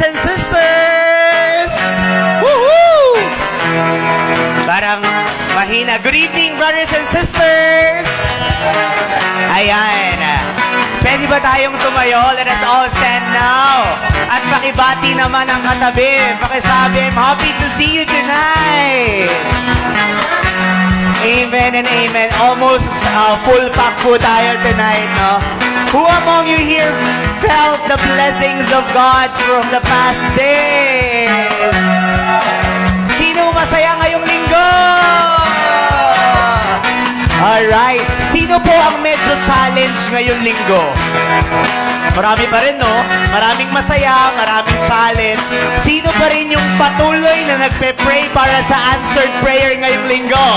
and sisters! Woohoo! Parang mahina. Good evening, brothers and sisters! Ayan. Pwede ba tayong tumayo? Let us all stand now. At pakibati naman ang katabi. Pakisabi, I'm happy to see you tonight. Amen and amen. Almost full pack po tayo tonight, no? Who among you here felt the blessings of God from the past days? Sino masaya ngayong linggo? Alright. Sino po ang medyo challenge ngayong linggo? Marami pa rin, no? Maraming masaya, maraming challenge. Sino pa rin yung patuloy na nagpe-pray para sa answered prayer ngayong linggo?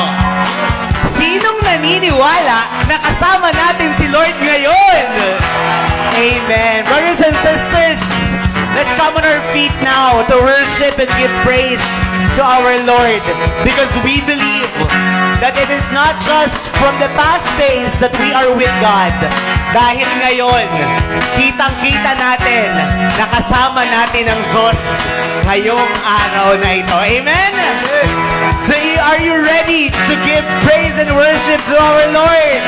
Sinong naniniwala na kasama natin si Lord ngayon? Amen. Brothers and sisters, let's come on our feet now to worship and give praise to our Lord, because we believe that it is not just from the past days that we are with God. Dahil ngayon, kitang-kita natin na kasama natin ang Diyos ngayong araw na ito. Amen? So, are you ready to give praise and worship to our Lord?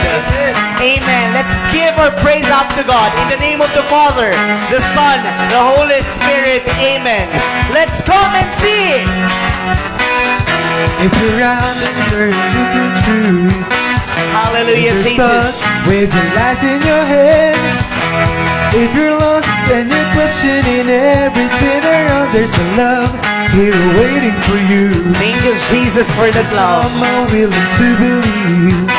Amen. Let's give our praise up to God in the name of the Father, the Son, the Holy Spirit. Amen. Let's come and sing. If you're out and you're looking through, Hallelujah, if you're Jesus. stuck with your lies in your head, if you're lost and you're questioning everything around, there's a love here waiting for you. Thank you, Jesus, for that love. I'm willing to believe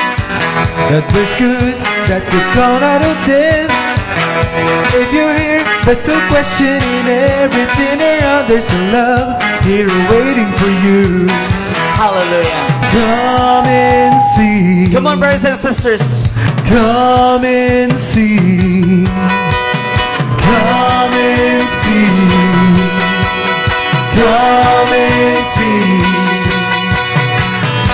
that there's good that could come out of this. If you're here but still questioning everything around, there's a love here waiting for you. Hallelujah. Come and see. Come on, brothers and sisters. Come and see. Come and see. Come and see.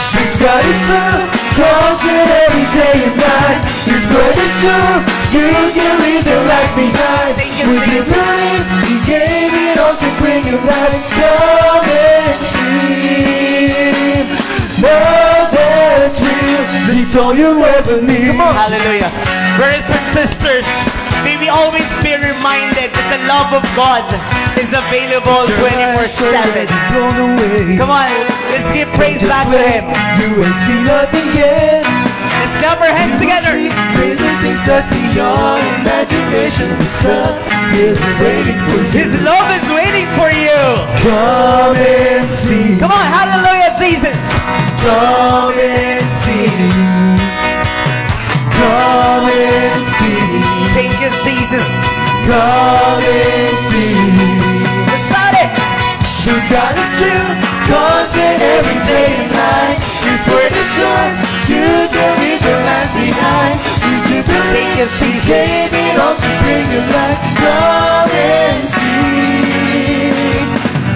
She's got his love, constant every day and night. His word is true, you can leave the lies behind. With his life, he gave it all to bring you life. Come and see. Love that's real, it's all you ever need. Come on. Hallelujah. Brothers and sisters, may we always be reminded that the love of God is available 24/7. Blown away. Come on, let's give praise back to Him. You ain't seen nothing yet. Let's clap our hands together. Greater things that's beyond imagination. This love is waiting for you. His love is waiting for you. Come and see. Come on, hallelujah, Jesus. Come and see. Come and see. Thank you, Jesus. Come and see. Let's shout it. She's got us true, constant every day and night. She's word is sure, you can leave your lies behind. You Thank believe you, she Jesus. gave it all to bring you life. Come and see.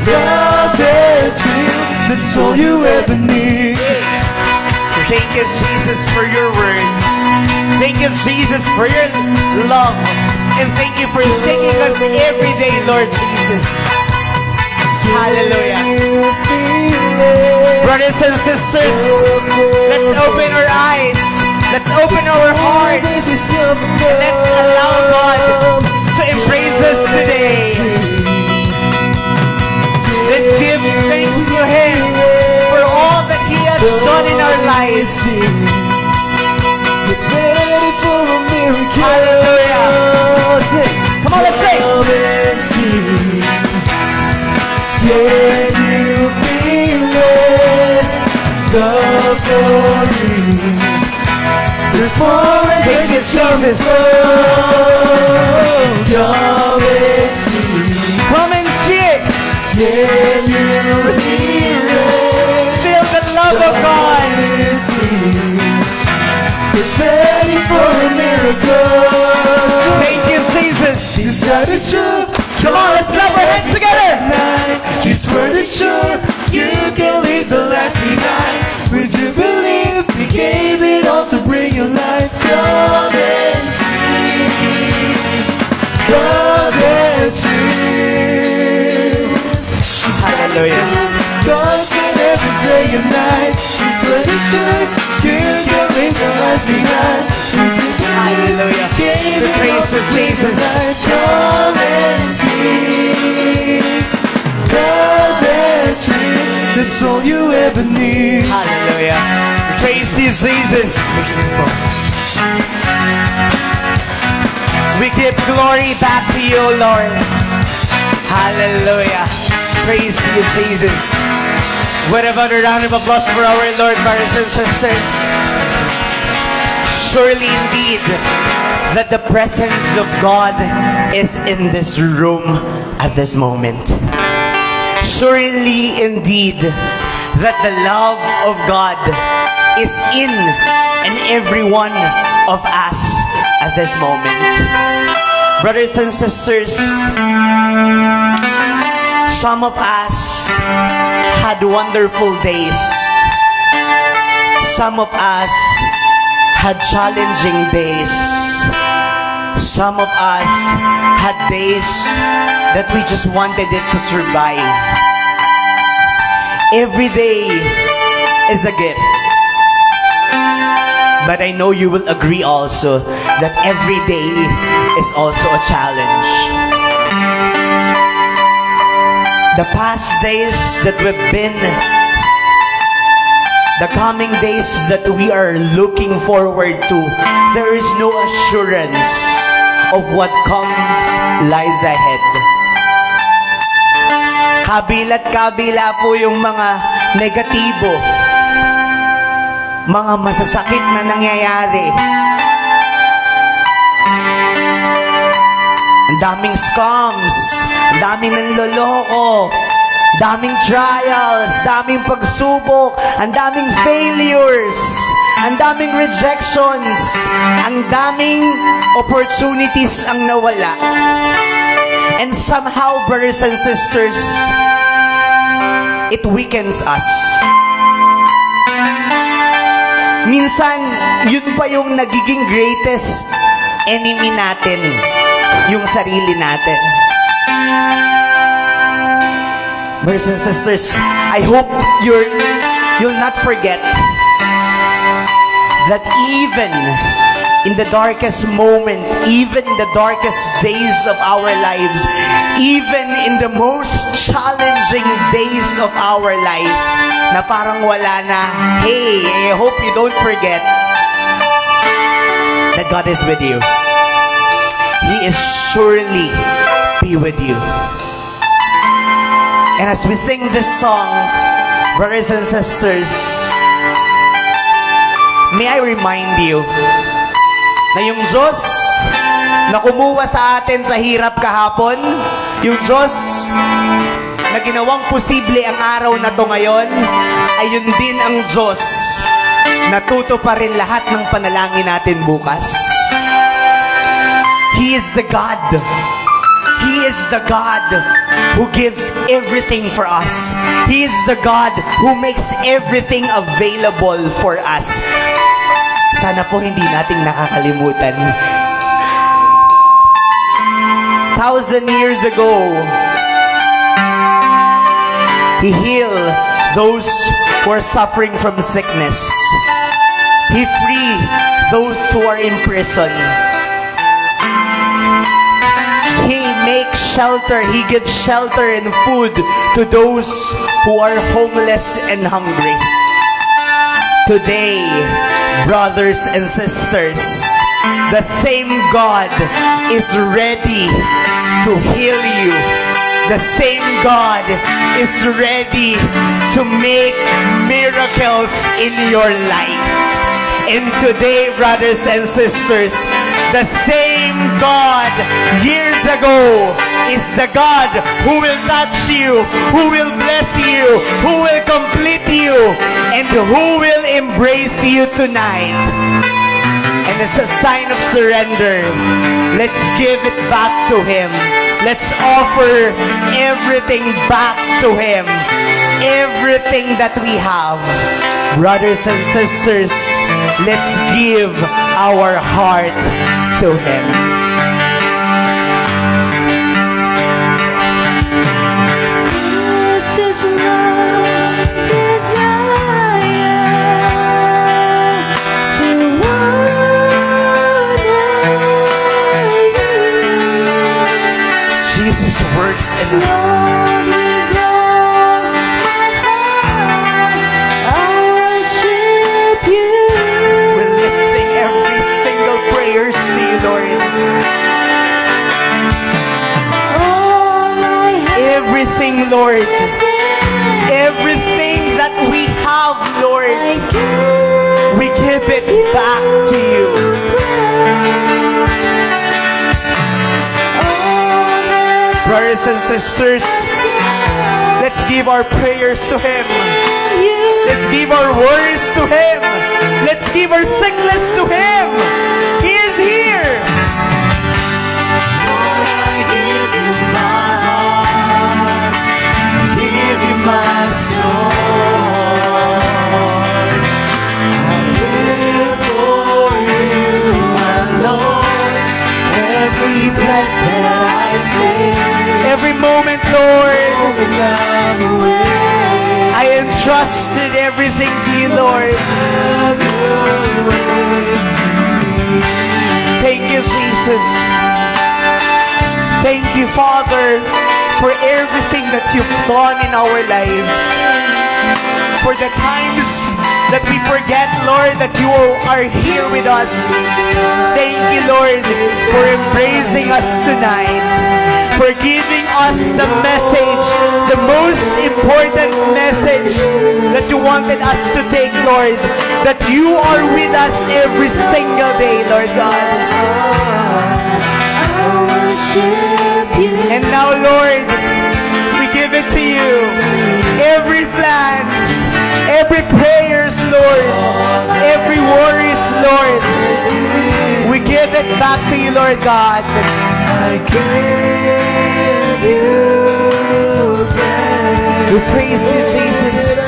Love that's real, that's all you ever need. Thank you, Jesus, for your words. Thank you, Jesus, for your love. And thank you for taking us every day, Lord Jesus. Hallelujah. You feel it. Brothers and sisters, let's open our eyes. Let's open our hearts. And let's allow God to embrace us today. Let's give thanks to Him for all that He has done in our lives. Get ready for a miracle. Hallelujah. Sing. Come on, let's sing. Come and see. Can you feel it? Love for you. There's more than Thank you, Jesus. Come and see. Come and see it. Can you hear it? Feel the love of God. Get ready for a miracle. Thank you, Jesus. She's got it true. Come on, let's clap our hands together. She's word is sure. You can leave the last behind. Would you believe He gave it all to bring you life? Come and see. Love that's real. Hallelujah. Constant every day and night. He's what he should. You can leave the lies behind. Hallelujah. The praise of Jesus. Come and see. Love and truth. That's all you ever need. Hallelujah. Praise you, Jesus. We give glory back to you, Lord. Hallelujah. Praise you, Jesus. What about a round of applause for our Lord, brothers and sisters? Surely indeed that the presence of God is in this room at this moment. Surely indeed that the love of God is in and every one of us at this moment. Brothers and sisters, some of us had wonderful days. Some of us had challenging days. Some of us had days that we just wanted it to survive. Every day is a gift. But I know you will agree also that every day is also a challenge. The past days that we've been, the coming days that we are looking forward to, there is no assurance of what comes lies ahead. Kabila't kabila po yung mga negatibo, mga masasakit na nangyayari. Ang daming scams, ang daming nanloloko, daming trials, daming pagsubok, ang daming failures, ang daming rejections, ang daming opportunities ang nawala. And somehow, brothers and sisters, it weakens us. Minsan, yun pa yung nagiging greatest enemy natin, yung sarili natin. Brothers and sisters, I hope you'll not forget that even in the darkest moment, even in the darkest days of our lives, even in the most challenging days of our life, na parang wala na, hey, I hope you don't forget that God is with you. He is surely be with you. And as we sing this song, brothers and sisters, may I remind you na yung Diyos na kumuha sa atin sa hirap kahapon, yung Diyos na ginawang posible ang araw na to ngayon, ay yun din ang Diyos na tutuparin lahat ng panalangin natin bukas. He is the God. He is the God who gives everything for us. He is the God who makes everything available for us. Sana po hindi nating nakakalimutan. 1,000 years ago, He healed those who are suffering from sickness. He freed those who are in prison. He makes shelter. He gives shelter and food to those who are homeless and hungry. Today, brothers and sisters, the same God is ready to heal you. The same God is ready to make miracles in your life. And today, brothers and sisters, the same God years ago is the God who will touch you, who will bless you, who will complete you, and who will embrace you tonight. And as a sign of surrender, let's give it back to Him. Let's offer everything back to Him. Everything that we have. Brothers and sisters, let's give our heart to Him. This is works in us. Lord, with all my heart, I worship you. We're lifting every single prayers to you, Lord. All I have, Everything, Lord. Everything that we have, Lord, I give we give it back to you. Brothers and sisters, let's give our prayers to Him. Let's give our worries to Him. Let's give our sickness to Him. He is here. I give you my heart. I give you my soul. I live for you, my Lord. Every breath that I take, every moment, Lord, I entrusted everything to you, Lord. Thank you, Jesus. Thank you, Father, for everything that you've done in our lives. For the times that we forget, Lord, that you are here with us. Thank you, Lord, for embracing us tonight. For giving us the message, the most important message that you wanted us to take, Lord. That you are with us every single day, Lord God. And now, Lord, we give it to you. Every plans, every prayers, Lord, every worries, Lord, we give it back to you, Lord God. I give you praise. We praise you, Jesus.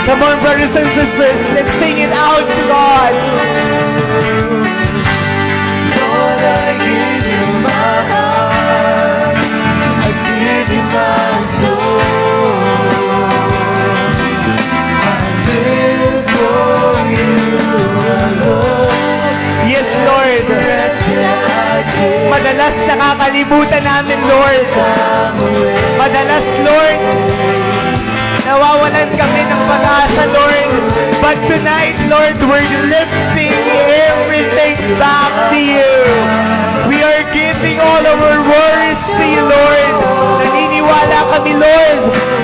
Come on, brothers and sisters, let's sing it out to God. Lord, I give you my heart, I give you my soul. I live for you alone. Yes, Lord. Madalas nakakalimutan namin, Lord. Madalas, Lord, nawawalan kami ng pag-asa, Lord. But tonight, Lord, we're lifting everything back to you. We are giving all of our worries to you, Lord. Naniniwala kami, Lord,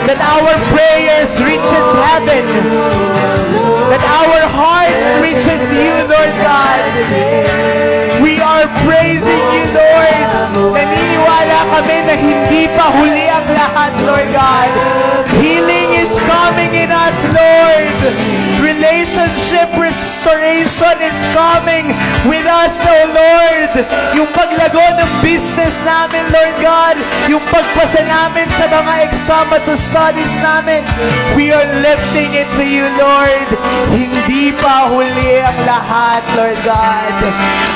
that our prayers reaches heaven. That our hearts reaches you, Lord God. We are praising you, Lord. Naniniwala kami na hindi pa huli ang lahat, Lord God. Healing is coming in us, Lord. Relationship restoration is coming with us, oh Lord. Yung paglago ng business namin, Lord God. Yung pagpasa namin sa mga exam at sa studies namin. We are lifting it to you, Lord. Hindi pa huli ang lahat, Lord God.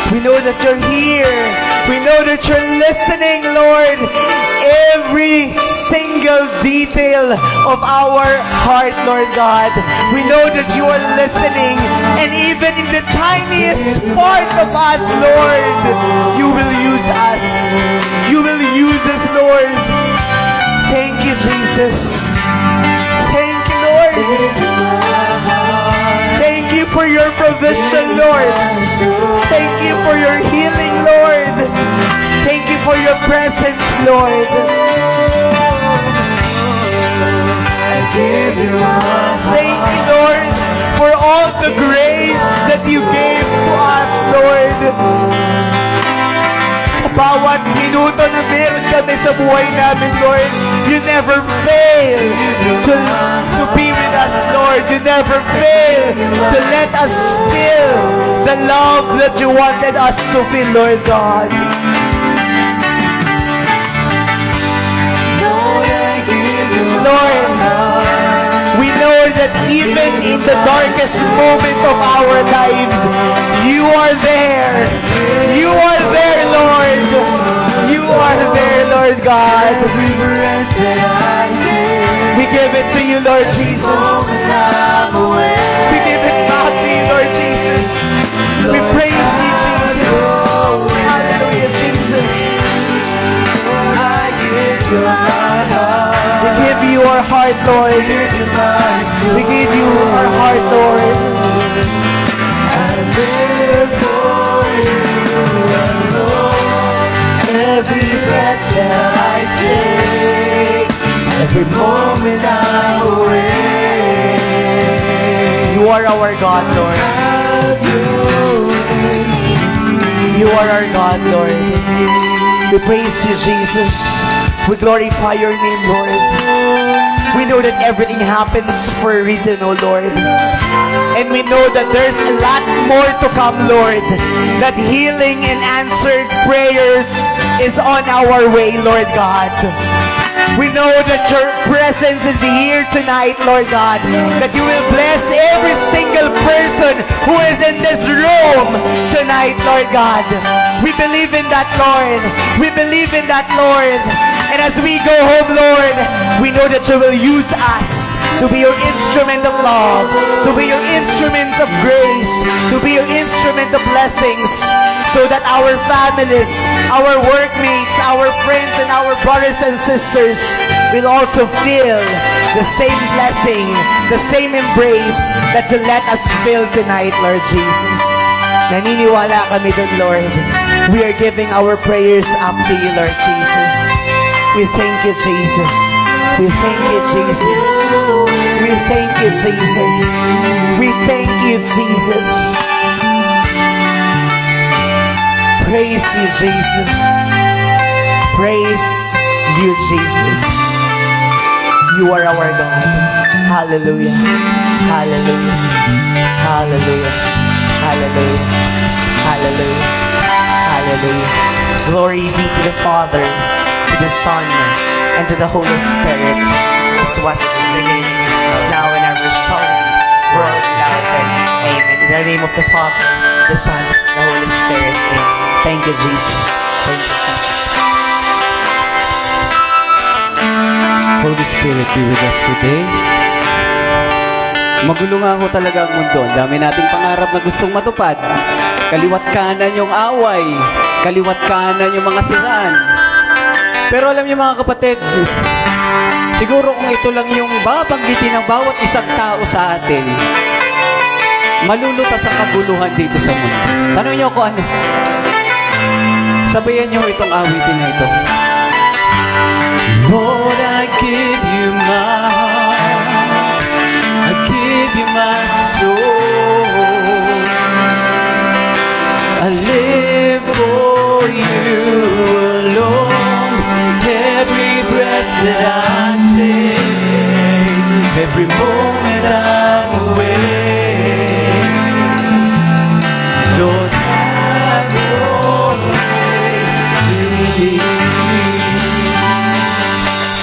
We know that you're here. We know that you're listening, Lord. Every single detail of our heart, Lord God. We know that you are listening. And even in the tiniest part of us, Lord, you will use us. You will use us, Lord. Thank you, Jesus. Thank you, Lord. Thank you for your provision, Lord. Thank you for your healing, Lord. Thank you for your presence, Lord. I give you my heart. Thank you, Lord, for all the grace that you gave to us, Lord. Sa bawat minuto na meron kami sa buhay namin, Lord, you never fail to be with us, Lord. You never fail to let us feel the love that you wanted us to feel, Lord God. Lord, we know that even in the darkest moment of our lives, you are there. You are there, Lord. You are there, Lord God. We give it to you, Lord Jesus. We give it heart, Lord. We give you our heart, Lord. I live for you alone. Every breath that I take, every moment I'm awake. You are our God, Lord. You are our God, Lord. We praise you, Jesus. We glorify your name, Lord. We know that everything happens for a reason, oh Lord. And we know that there's a lot more to come, Lord. That healing and answered prayers is on our way, Lord God. We know that your presence is here tonight, Lord God. That you will bless every single person who is in this room tonight, Lord God. We believe in that, Lord. We believe in that, Lord. And as we go home, Lord, we know that you will use us to be your instrument of love, to be your instrument of grace, to be your instrument of blessings, so that our families, our workmates, our friends, and our brothers and sisters will also feel the same blessing, the same embrace that you let us feel tonight, Lord Jesus. Naniniwala kami dun, Lord. We are giving our prayers up to you, Lord Jesus. We thank you, Jesus. We thank you, Jesus. We thank you, Jesus. We thank you, Jesus. Praise you, Jesus. Praise you, Jesus. You are our God. Hallelujah. Hallelujah. Hallelujah. Hallelujah. Hallelujah. Hallelujah. Glory be to the Father, to the Son, and to the Holy Spirit, as it was in the beginning, is now and ever shall be, world without end. Amen. In the name of the Father, the Son, and the Holy Spirit. Amen. Thank you, Jesus. Thank you, Jesus. Holy Spirit, be with us today. Magulo nga ho talaga ang mundo. Ang dami nating pangarap na gustong matupad. Kaliwat kanan yung away. Kaliwat kanan yung mga siraan. Pero alam niyo mga kapatid, siguro kung ito lang yung babanggitin ng bawat isang tao sa atin, malulutas ang kaguluhan dito sa mundo. Tanong niyo ko ano? Sabayan niyo itong awitin na ito. Lord, I give you my heart. I give you my soul. I live for you alone. Every breath that I take, every moment I'm awake. Lord, have your way.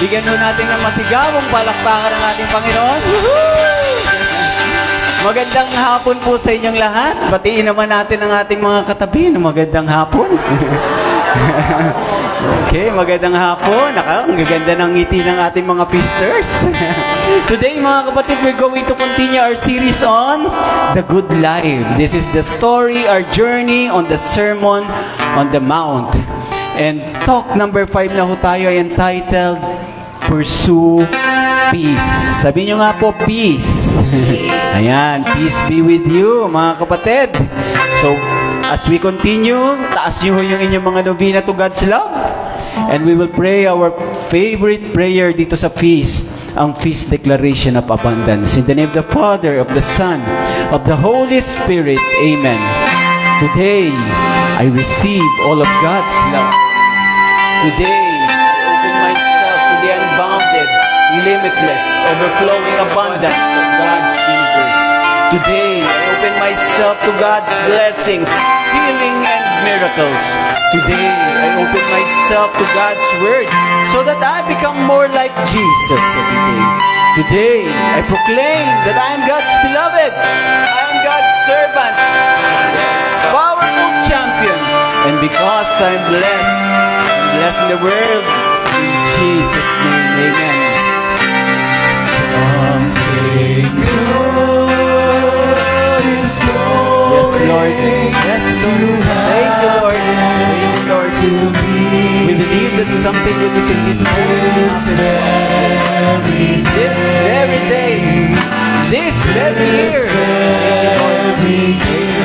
Bigyan mo natin ng masigawang palakpakan ng ating Panginoon. Magandang hapon po sa inyong lahat. Batiin naman natin ang ating mga katabi ng magandang hapon. Okay, magandang hapon. Ang gaganda ng ngiti ng ating mga feasters. Today, mga kapatid, we're going to continue our series on The Good Life. This is the story, our journey on the Sermon on the Mount. And talk number 5 na ho tayo ay entitled, Pursue Peace. Sabi nyo nga po, peace. Ayan, peace be with you, mga kapatid. So, as we continue, taas nyo yung inyong mga novena to God's love. And we will pray our favorite prayer dito sa feast, ang feast declaration of abundance. In the name of the Father, of the Son, of the Holy Spirit. Amen. Today, I receive all of God's love. Today, I open myself to the unbounded, limitless, overflowing abundance of God's universe. Today, I open myself to God's blessings, healing, and miracles. Today, I open myself to God's Word so that I become more like Jesus every day. Today, I proclaim that I am God's beloved. I am God's servant, God's powerful champion. And because I'm blessed in the world. In Jesus' name, amen. Something good is going. Yes, Lord. Yes, Lord. Thank you, Lord. Thank you, Lord. to me. We believe that something good is indeed This very every day, this very year. very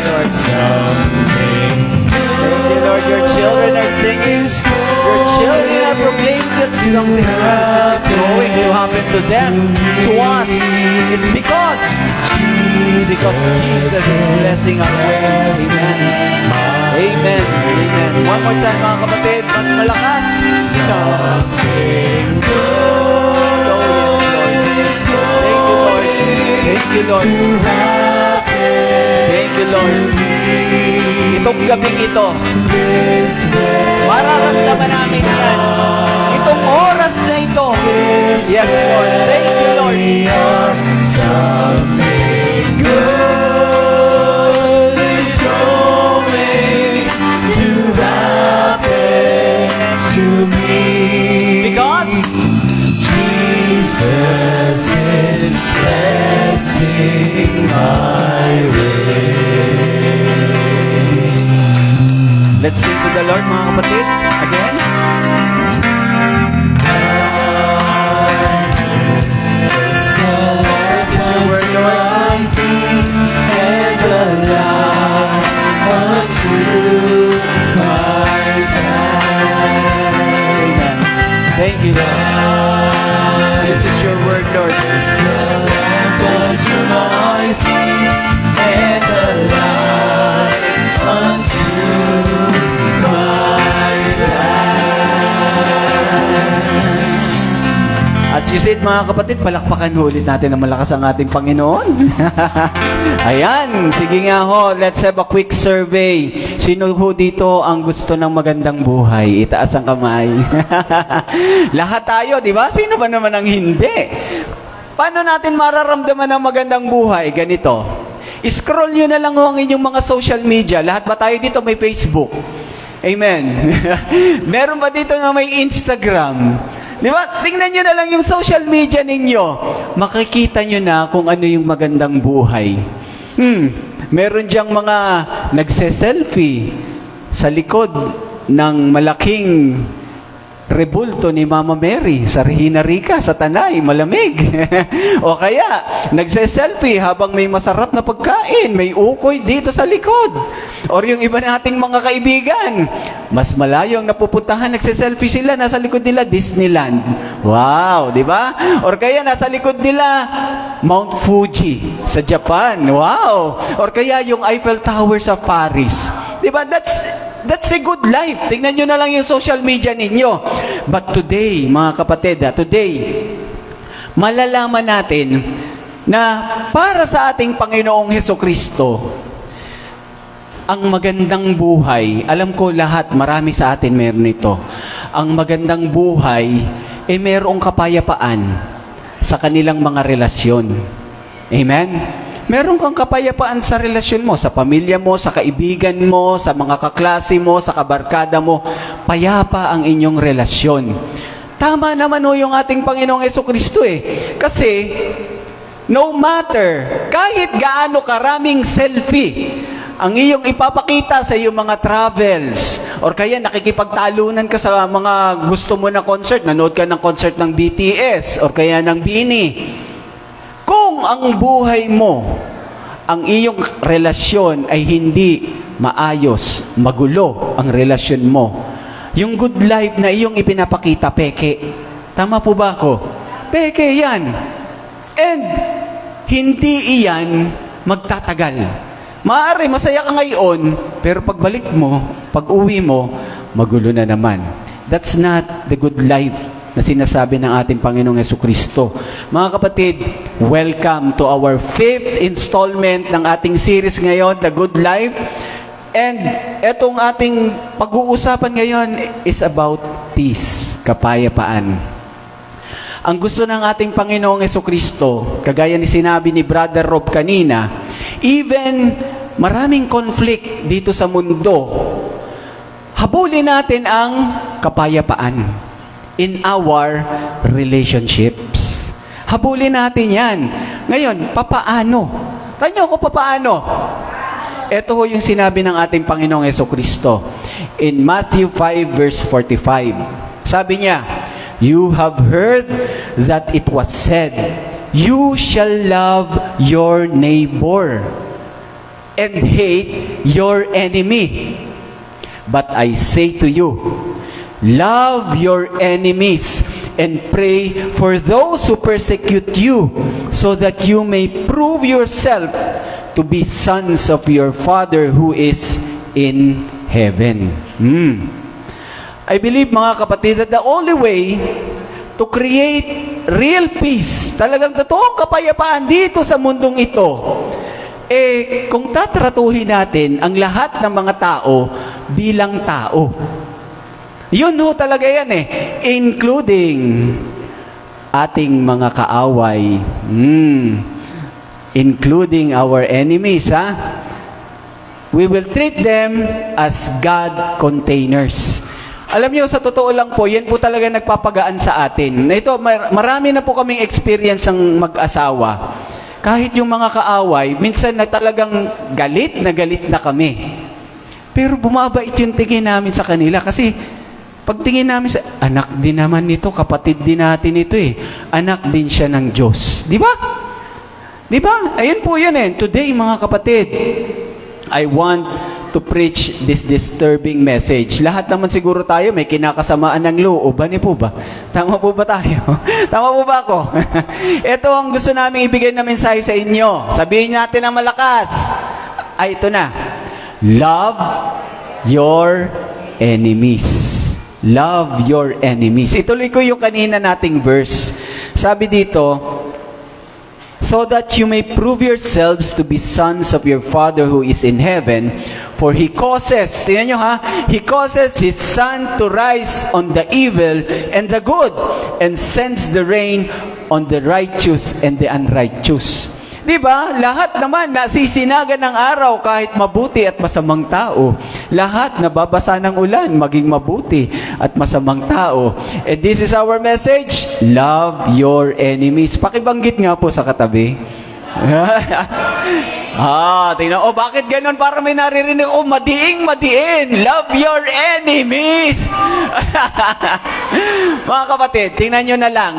Lord, something Thank you, Lord. Your children are singing. Your children are proclaiming that something is going to happen to them, to us. It's because Jesus is blessing our way. Amen. Amen. Amen. One more time, mga kapatid. Mas malakas. something Oh, yes, Lord. Thank you, Lord. Thank you, Lord. Thank you, Lord. Itong gabing ito, mararamdaman namin yan. Itong oras na ito. Yes, Lord. Thank you, Lord. Something good is going to happen to me. Because Jesus is blessing my way. let's sing to the Lord, mga kapatid. Again. This is your word, Lord. My feet and the light unto my path. Amen. Thank you, Lord. This is your word, Lord. Unto my feet and the light unto my As you said, mga kapatid, palakpakan ho ulit natin na malakas ang ating Panginoon. Ayan, sige nga ho, let's have a quick survey. Sino ho dito ang gusto ng magandang buhay? Itaas ang kamay. Lahat tayo, di ba? Sino ba naman ang hindi? Paano natin mararamdaman ang magandang buhay? Ganito. Scroll nyo na lang ho ang inyong mga social media. Lahat ba tayo dito may Facebook? Amen. Meron ba dito na may Instagram? Di ba? Tingnan nyo na lang yung social media ninyo. Makikita nyo na kung ano yung magandang buhay. Meron diyang mga nagse-selfie sa likod ng malaking rebulto ni Mama Mary sa Regina Rica, sa Tanay, malamig. O kaya, nagse-selfie habang may masarap na pagkain, may ukoy dito sa likod. Or yung iba nating mga kaibigan, mas malayong napupuntahan, nagse-selfie sila, nasa likod nila, Disneyland. Wow, di ba? Or kaya, nasa likod nila, Mount Fuji sa Japan. Wow! Or kaya, yung Eiffel Tower sa Paris. Di ba? That's a good life. Tingnan nyo na lang yung social media ninyo. But today, mga kapatid, today, malalaman natin na para sa ating Panginoong Hesukristo, ang magandang buhay, alam ko lahat, marami sa atin meron ito. Ang magandang buhay, mayroong kapayapaan sa kanilang mga relasyon. Amen? Meron kang kapayapaan sa relasyon mo, sa pamilya mo, sa kaibigan mo, sa mga kaklase mo, sa kabarkada mo. Payapa ang inyong relasyon. Tama naman ho yung ating Panginoong Hesukristo eh. Kasi, no matter, kahit gaano karaming selfie, ang iyong ipapakita sa iyong mga travels, or kaya nakikipagtalunan ka sa mga gusto mo na concert, nanood ka ng concert ng BTS, or kaya ng BINI. Kung ang buhay mo, ang iyong relasyon ay hindi maayos, magulo ang relasyon mo, yung good life na iyong ipinapakita, peke. Tama po ba ako? Peke yan. And hindi iyan magtatagal. Maaari, masaya ka ngayon, pero pagbalik mo, pag-uwi mo, magulo na naman. That's not the good life na sinasabi ng ating Panginoong Hesukristo. Mga kapatid, welcome to our 5th installment ng ating series ngayon, The Good Life. And etong ating pag-uusapan ngayon is about peace, kapayapaan. Ang gusto ng ating Panginoong Hesukristo, kagaya ni sinabi ni Brother Rob kanina, even maraming conflict dito sa mundo, habulin natin ang kapayapaan in our relationships. Habulin natin yan. Ngayon, papaano? Tanyo ko papaano? Ito ho yung sinabi ng ating Panginoong Hesukristo. in Matthew 5 verse 45. Sabi niya, "You have heard that it was said, you shall love your neighbor and hate your enemy. But I say to you, love your enemies and pray for those who persecute you, so that you may prove yourself to be sons of your Father who is in heaven." I believe, mga kapatid, that the only way to create real peace, talagang totoong kapayapaan dito sa mundong ito, kung tatratuhin natin ang lahat ng mga tao bilang tao. Yun ho talaga yan including ating mga kaaway. Including our enemies, We will treat them as God containers. Alam niyo, sa totoo lang po, yan po talaga nagpapagaan sa atin. Ito, marami na po kaming experience ng mag-asawa. Kahit yung mga kaaway, minsan na talagang galit na kami. Pero bumabait yung tingin namin sa kanila kasi pagtingin namin sa, anak din naman nito, kapatid din natin ito Anak din siya ng Diyos. Di ba? Di ba? Ayun po yun Today, mga kapatid, I want to preach this disturbing message. Lahat naman siguro tayo may kinakasamaan ng loob. Ano po ba? Tama po ba tayo? Tama po ba ako? Ito ang gusto namin ibigay na mensahe sa inyo. Sabihin natin ng malakas. Ito na. Love your enemies. Love your enemies. Ituloy ko yung kanina nating verse. Sabi dito, so that you may prove yourselves to be sons of your Father who is in heaven, for He causes, tingnan nyo He causes His sun to rise on the evil and the good, and sends the rain on the righteous and the unrighteous. Diba? Lahat naman nasisinagan ng araw kahit mabuti at masamang tao. Lahat nababasa ng ulan, maging mabuti at masamang tao. And this is our message, love your enemies. Pakibanggit nga po sa katabi. Tingnan. Bakit ganun? Para may naririnig. Madiin. Love your enemies. Mga kapatid, tingnan nyo na lang,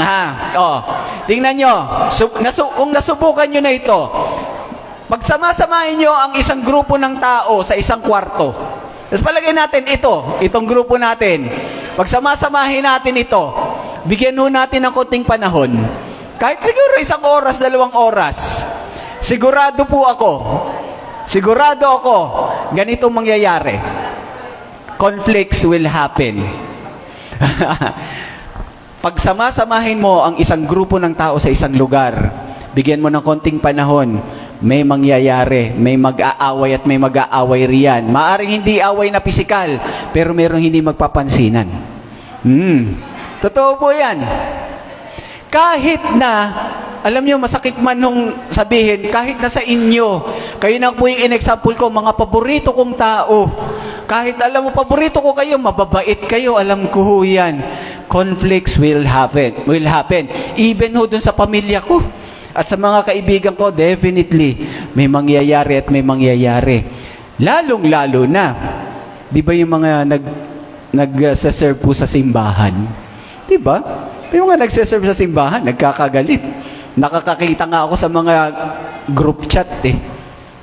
tingnan nyo. Kung nasubukan nyo na ito, pagsama-samahin nyo ang isang grupo ng tao sa isang kwarto. Tapos palagay natin itong grupo natin. Pagsama-samahin natin ito, bigyan ho natin ng konting panahon. Kahit siguro 1 oras, 2 oras. Sigurado ako, ganitong mangyayari. Conflicts will happen. Pagsama-samahin mo ang isang grupo ng tao sa isang lugar, bigyan mo ng konting panahon, may mangyayari, may mag-aaway at may mag-aaway riyan. Maaring hindi away na pisikal, pero merong hindi magpapansinan. Totoo po yan. Kahit na, alam niyo, masakit man nung sabihin, kahit na sa inyo, kayo na po yung in-example ko, mga paborito kong tao. Kahit alam mo, paborito ko kayo, mababait kayo, alam ko ho yan. Conflicts will happen. Even ho dun sa pamilya ko. At sa mga kaibigan ko, definitely, may mangyayari at may mangyayari. Lalong-lalo na, di ba yung mga nag-serve po sa simbahan? Di ba? Yung mga nagseserve sa simbahan, nagkakagalit. Nakakakita nga ako sa mga group chat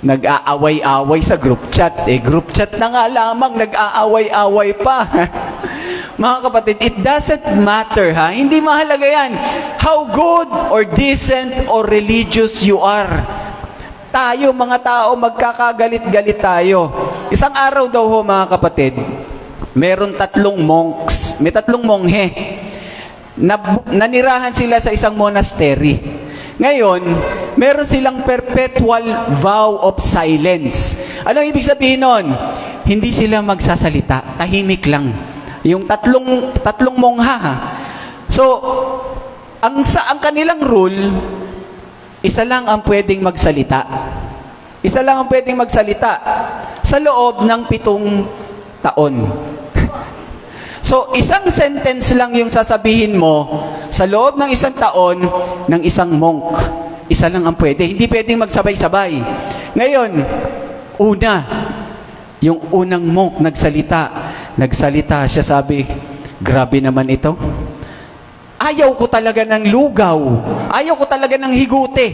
Nag-aaway-away sa group chat Group chat na nga lamang, nag-aaway-away pa. Mga kapatid, it doesn't matter Hindi mahalaga yan. How good or decent or religious you are. Tayo mga tao, magkakagalit-galit tayo. Isang araw daw ho, mga kapatid, meron 3 monks. May 3 monghe. Nanirahan sila sa isang monastery. Ngayon, meron silang perpetual vow of silence. Ano ang ibig sabihin nun? Hindi sila magsasalita, tahimik lang. Yung tatlong mongha. So, ang kanilang rule, isa lang ang pwedeng magsalita. Isa lang ang pwedeng magsalita sa loob ng 7 taon. So, isang sentence lang yung sasabihin mo sa loob ng 1 taon ng isang monk. Isa lang ang pwede. Hindi pwedeng magsabay-sabay. Ngayon, una, Yung unang monk nagsalita. Nagsalita siya, sabi, grabe naman ito. Ayaw ko talaga ng lugaw. Ayaw ko talaga ng higute.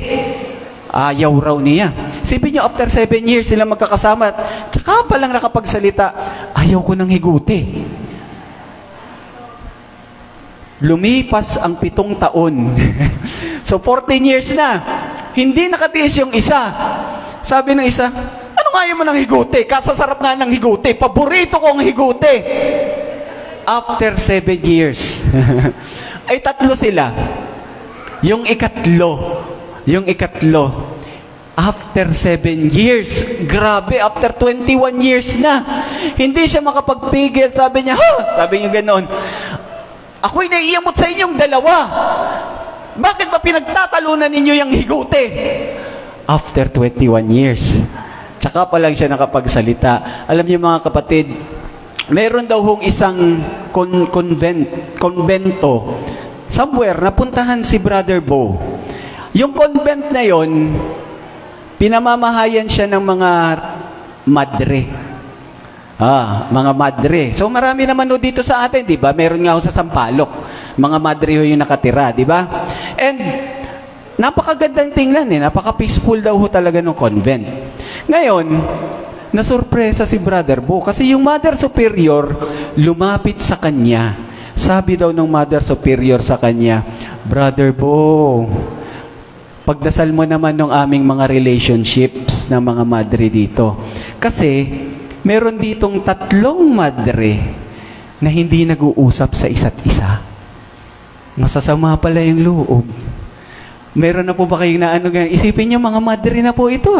Ayaw raw niya. Sipin niyo, after 7 years sila magkakasama, tsaka pa lang nakapagsalita, ayaw ko ng higute. Lumipas ang 7 taon. So 14 years na. Hindi nakatiis yung isa. Sabi ng isa, ano nga ayaw mo ng higute? Kasasarap nga ng higute. Paborito ko ang higute. After 7 years, ay 3 sila. Yung ikatlo, after 7 years, grabe, after 21 years na, hindi siya makapagpigil. Sabi niya, sabi niya ganoon, ako'y naiiyamot sa inyong dalawa. Bakit ba pinagtatalunan ninyo yung higute? After 21 years. Tsaka pa lang siya nakapagsalita. Alam niyo mga kapatid, meron daw hong isang konbento somewhere, napuntahan si Brother Bo. Yung convent na yon, pinamamahayan siya ng mga madre. Mga madre. So marami naman ho dito sa atin, di ba? Meron nga ho sa Sampaloc. Mga madre ho yung nakatira, di ba? And napakagandang tingnan napaka-peaceful daw ho talaga ng convent. Ngayon, nasurpresa si Brother Bo kasi yung Mother Superior lumapit sa kanya. Sabi daw ng Mother Superior sa kanya, Brother Bo, pagdasal mo naman ng aming mga relationships ng mga madre dito. Kasi, meron ditong 3 madre na hindi nag-uusap sa isa't isa. Masasama pala yung loob. Meron na po ba kayong naano ganyan? Isipin niyo, mga madre na po ito,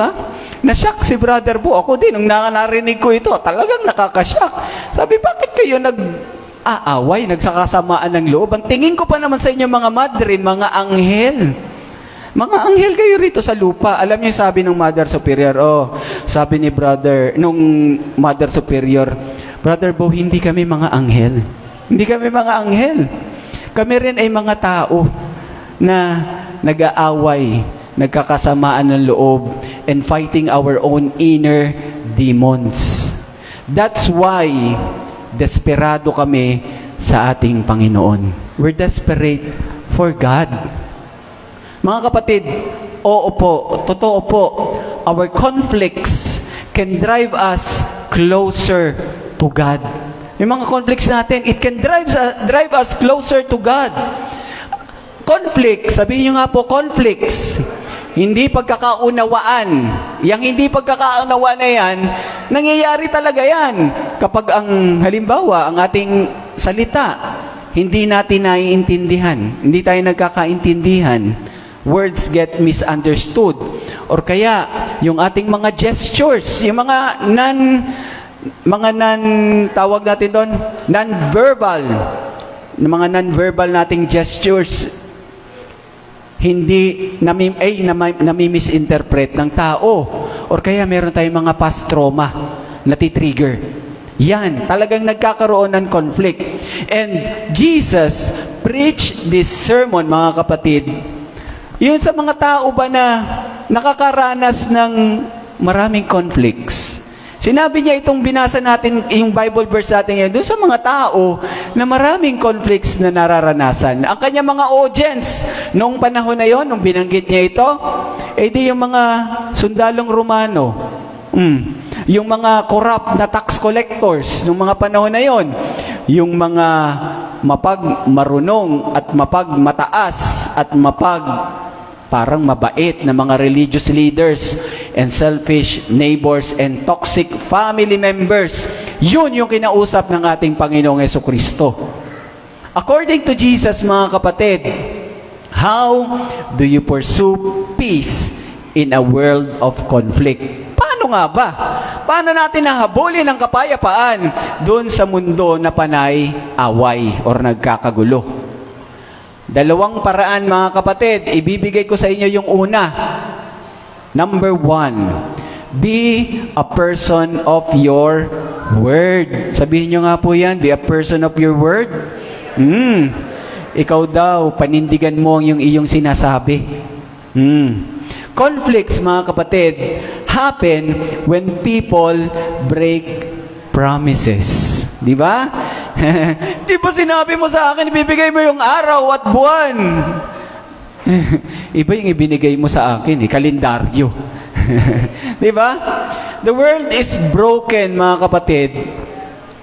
Na-shock si Brother Bo. Ako din, nung narinig ko ito, talagang nakaka-shock. Sabi, bakit kayo nag-aaway, nagsakasamaan ng loob? Ang tingin ko pa naman sa inyo, mga madre, mga anghel. Mga anghel kayo rito sa lupa. Alam niyo sabi ng Mother Superior, sabi ni nung Mother Superior, Brother Bo, hindi kami mga anghel. Hindi kami mga anghel. Kami rin ay mga tao na nag-aaway, nagkakasamaan ng loob, and fighting our own inner demons. That's why desperado kami sa ating Panginoon. We're desperate for God. Mga kapatid, oo po, totoo po, our conflicts can drive us closer to God. Yung mga conflicts natin, it can drive us closer to God. Conflict, sabihin nyo nga po, conflicts, hindi pagkakaunawaan. Yang hindi pagkakaunawaan na yan, nangyayari talaga yan. Kapag halimbawa, ang ating salita, hindi natin naiintindihan, hindi tayo nagkakaintindihan, words get misunderstood. Or kaya, yung ating mga gestures, yung mga tawag natin doon, non-verbal, mga non-verbal nating gestures, hindi nami-misinterpret ng tao. Or kaya meron tayong mga past trauma na titrigger. Yan, talagang nagkakaroon ng conflict. And Jesus preached this sermon, mga kapatid, yun sa mga tao ba na nakakaranas ng maraming conflicts. Sinabi niya itong binasa natin, yung Bible verse natin yan, doon sa mga tao na maraming conflicts na nararanasan. Ang kanya mga audience, noong panahon na yon, nung binanggit niya ito, di yung mga sundalong Romano, yung mga corrupt na tax collectors, noong mga panahon na yon, yung mga mapagmarunong at mapagmataas at parang mabait na mga religious leaders and selfish neighbors and toxic family members. Yun yung kinausap ng ating Panginoong Jesucristo. According to Jesus, mga kapatid, how do you pursue peace in a world of conflict? Paano nga ba? Paano natin nahabulin ang kapayapaan doon sa mundo na panay away or nagkakagulo? 2 paraan, mga kapatid. Ibibigay ko sa inyo yung una. Number 1, be a person of your word. Sabihin nyo nga po yan, be a person of your word. Ikaw daw, panindigan mo yung iyong sinasabi. Conflicts, mga kapatid, happen when people break promises. Di ba? Di ba sinabi mo sa akin, ibibigay mo yung araw at buwan? Iba yung ibinigay mo sa akin, kalendaryo. Di ba? The world is broken, mga kapatid.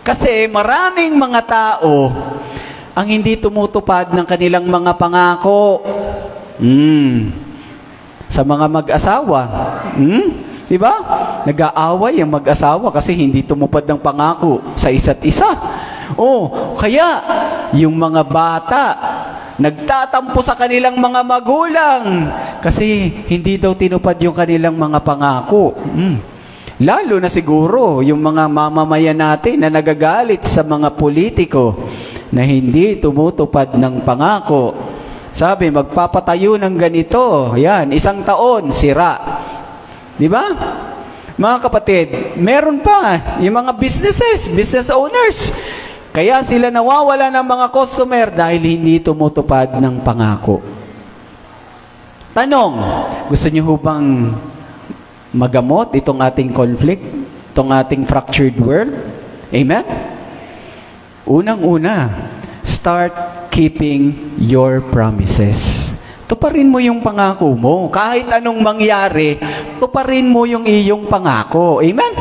Kasi maraming mga tao ang hindi tumutupad ng kanilang mga pangako. Sa mga mag-asawa. Di ba? Nag-aaway ang mag-asawa kasi hindi tumupad ng pangako sa isa't isa. Kaya yung mga bata nagtatampo sa kanilang mga magulang kasi hindi daw tinupad yung kanilang mga pangako. Lalo na siguro yung mga mamamayan natin na nagagalit sa mga politiko na hindi tumutupad ng pangako. Sabi, magpapatayo ng ganito. Yan, 1 taon, sira. Di ba? Mga kapatid, meron pa yung mga business owners. Kaya sila nawawala ng mga customer dahil hindi tumutupad ng pangako. Tanong, gusto niyo ho bang magamot itong ating conflict, itong ating fractured world? Amen? Unang-una, start keeping your promises. Tuparin mo yung pangako mo. Kahit anong mangyari, tuparin mo yung iyong pangako. Amen?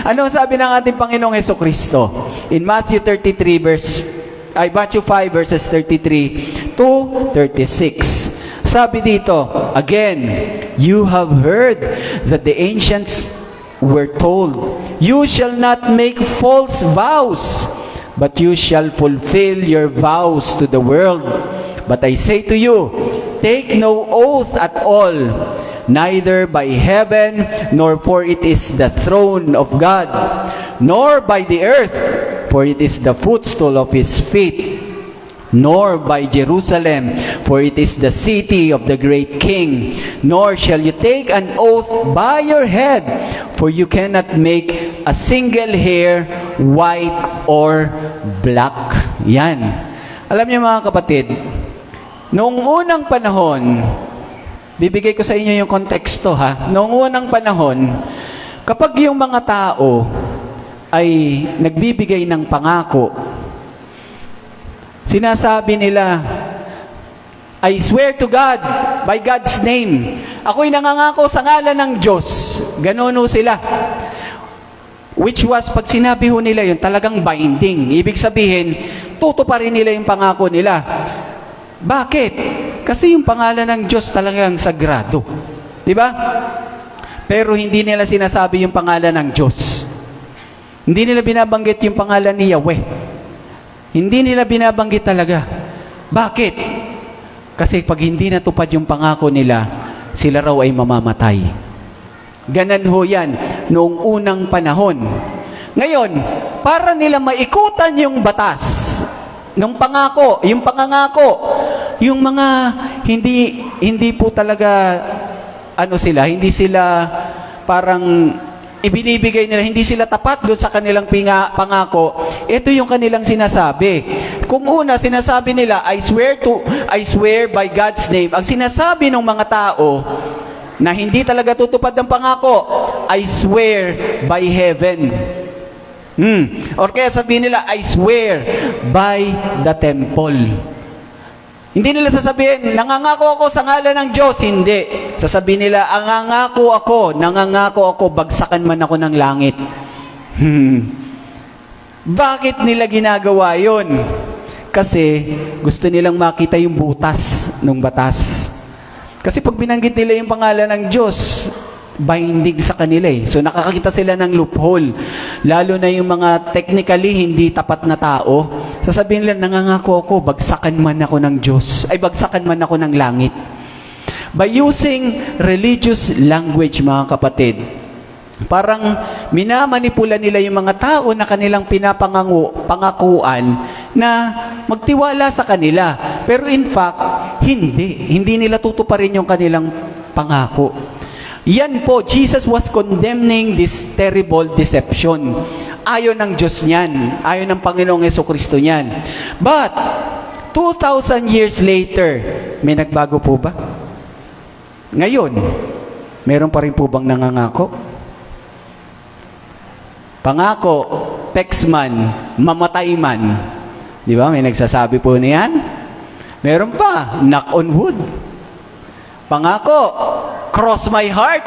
Ano sabi ng ating Panginoong Hesukristo? In Matthew 5 verses 33 to 36. Sabi dito, again, you have heard that the ancients were told, you shall not make false vows, but you shall fulfill your vows to the world. But I say to you, take no oath at all, neither by heaven, nor for it is the throne of God, nor by the earth, for it is the footstool of his feet, nor by Jerusalem, for it is the city of the great King, nor shall you take an oath by your head, for you cannot make a single hair white or black. Yan. Alam niyo mga kapatid, noong unang panahon, bibigay ko sa inyo yung konteksto ha. Noong unang panahon, kapag yung mga tao ay nagbibigay ng pangako, sinasabi nila, I swear to God, by God's name, ako'y nangangako sa ngalan ng Diyos. Ganon ho sila. Which was, pag sinabi ho nila yun, talagang binding. Ibig sabihin, tutuparin nila yung pangako nila. Bakit? Kasi yung pangalan ng Diyos talagang sagrado. Diba? Pero hindi nila sinasabi yung pangalan ng Diyos. Hindi nila binabanggit yung pangalan ni Yahweh. Hindi nila binabanggit talaga. Bakit? Kasi pag hindi natupad yung pangako nila, sila raw ay mamamatay. Ganan ho yan noong unang panahon. Ngayon, para nila maikutan yung batas ng pangako, yung pangangako, yung mga hindi po talaga hindi sila parang ibinibigay nila, hindi sila tapat doon sa kanilang pangako. Ito yung kanilang sinasabi. Kung una sinasabi nila, I swear by God's name. Ang sinasabi ng mga tao na hindi talaga tutupad ng pangako, I swear by heaven. Or kaya sabihin nila, I swear by the temple. Hindi nila sasabihin, nangangako ako sa ngalan ng Diyos. Hindi. Sasabihin nila, nangangako ako, bagsakan man ako ng langit. Bakit nila ginagawa yon? Kasi gusto nilang makita yung butas ng batas. Kasi pag binanggit nila yung pangalan ng Diyos, binding sa kanila eh. So nakakakita sila ng loophole. Lalo na yung mga technically hindi tapat na tao. Sasabihin nila, nangangako ako, bagsakan man ako ng Diyos. Ay, bagsakan man ako ng langit. By using religious language, mga kapatid, parang minamanipula nila yung mga tao na kanilang pangakuan na magtiwala sa kanila. Pero in fact, hindi nila tutuparin yung kanilang pangako. Yan po, Jesus was condemning this terrible deception. Ayaw ng Diyos niyan. Ayaw ng Panginoong Hesukristo niyan. But, 2,000 years later, may nagbago po ba? Ngayon, Meron pa rin po bang nangangako? Pangako, text man, mamatay man. Di ba? May nagsasabi po niyan. Meron pa, knock on wood. Pangako, cross my heart,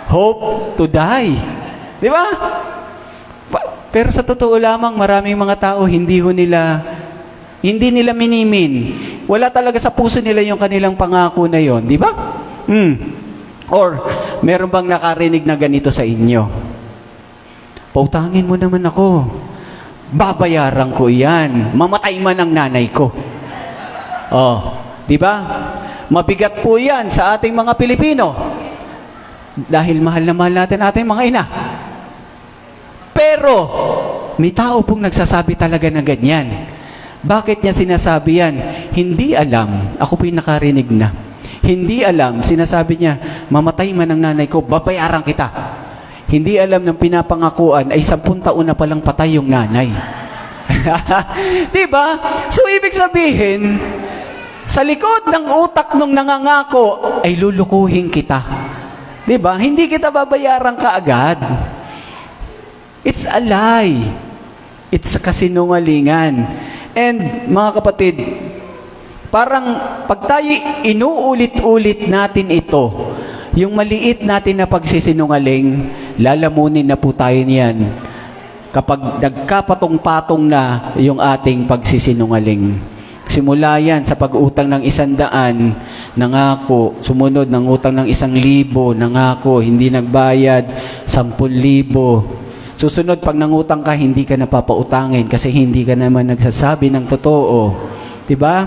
hope to die. Di ba? Pero sa totoo lamang, maraming mga tao, hindi nila minimin. Wala talaga sa puso nila yung kanilang pangako na yon, di ba? Or, meron bang nakarinig na ganito sa inyo? Pautangin mo naman ako. Babayaran ko yan. Mamatay man ang nanay ko. Oh, di ba? Mabigat po yan sa ating mga Pilipino. Dahil mahal na mahal natin ating mga ina. Pero, may tao pong nagsasabi talaga na ganyan. Bakit niya sinasabi yan? Hindi alam. Ako po yung nakarinig na. Hindi alam. Sinasabi niya, mamatay man ang nanay ko, babayaran kita. Hindi alam ng pinapangakuan ay 10 taon na palang patay yung nanay. Diba? So, ibig sabihin, sa likod ng utak nung nangangako, ay lulukuhin kita. Diba? Hindi kita babayaran kaagad. It's a lie. It's a kasinungalingan. And, mga kapatid, parang pag tayo inuulit-ulit natin ito, yung maliit natin na pagsisinungaling, lalamunin na po tayo niyan kapag nagkapatong-patong na yung ating pagsisinungaling. Simula yan sa pag-utang ng 100, nangako. Sumunod ng utang ng 1,000, nangako. Hindi nagbayad, 10,000. Susunod, pag nangutang ka, hindi ka napapautangin kasi hindi ka naman nagsasabi ng totoo. Diba?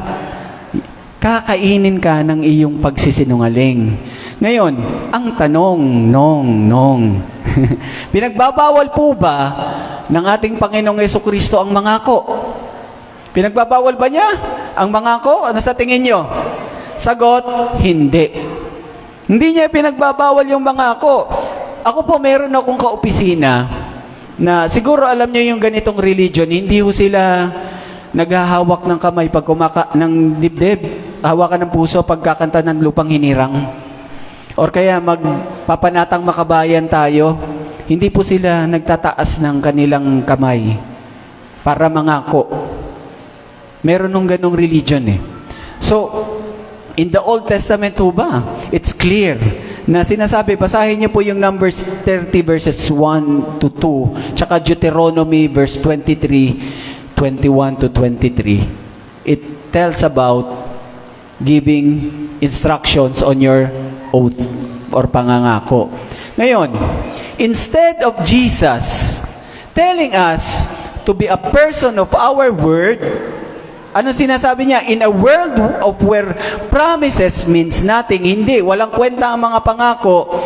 Kakainin ka ng iyong pagsisinungaling. Ngayon, ang tanong, pinagbabawal po ba ng ating Panginoong Jesucristo ang mangako? Pinagbabawal ba niya ang mangako? Ano sa tingin niyo? Sagot, hindi. Hindi niya pinagbabawal yung mangako. Ako po, meron akong kaopisina na siguro alam niyo yung ganitong religion, hindi ho sila naghahawak ng kamay pag ng dibdib, hawakan ng puso pagkakanta ng lupang hinirang. Or kaya magpapanatang makabayan tayo, hindi po sila nagtataas ng kanilang kamay para mangako. Meron nung ganong religion eh. So, in the Old Testament po ba, it's clear na sinasabi, basahin niyo po yung Numbers 30 verses 1 to 2, tsaka Deuteronomy verse 23, 21 to 23. It tells about giving instructions on your oath or pangangako. Ngayon, instead of Jesus telling us to be a person of our word, ano sinasabi niya? In a world of where promises means nothing, hindi, walang kwenta ang mga pangako,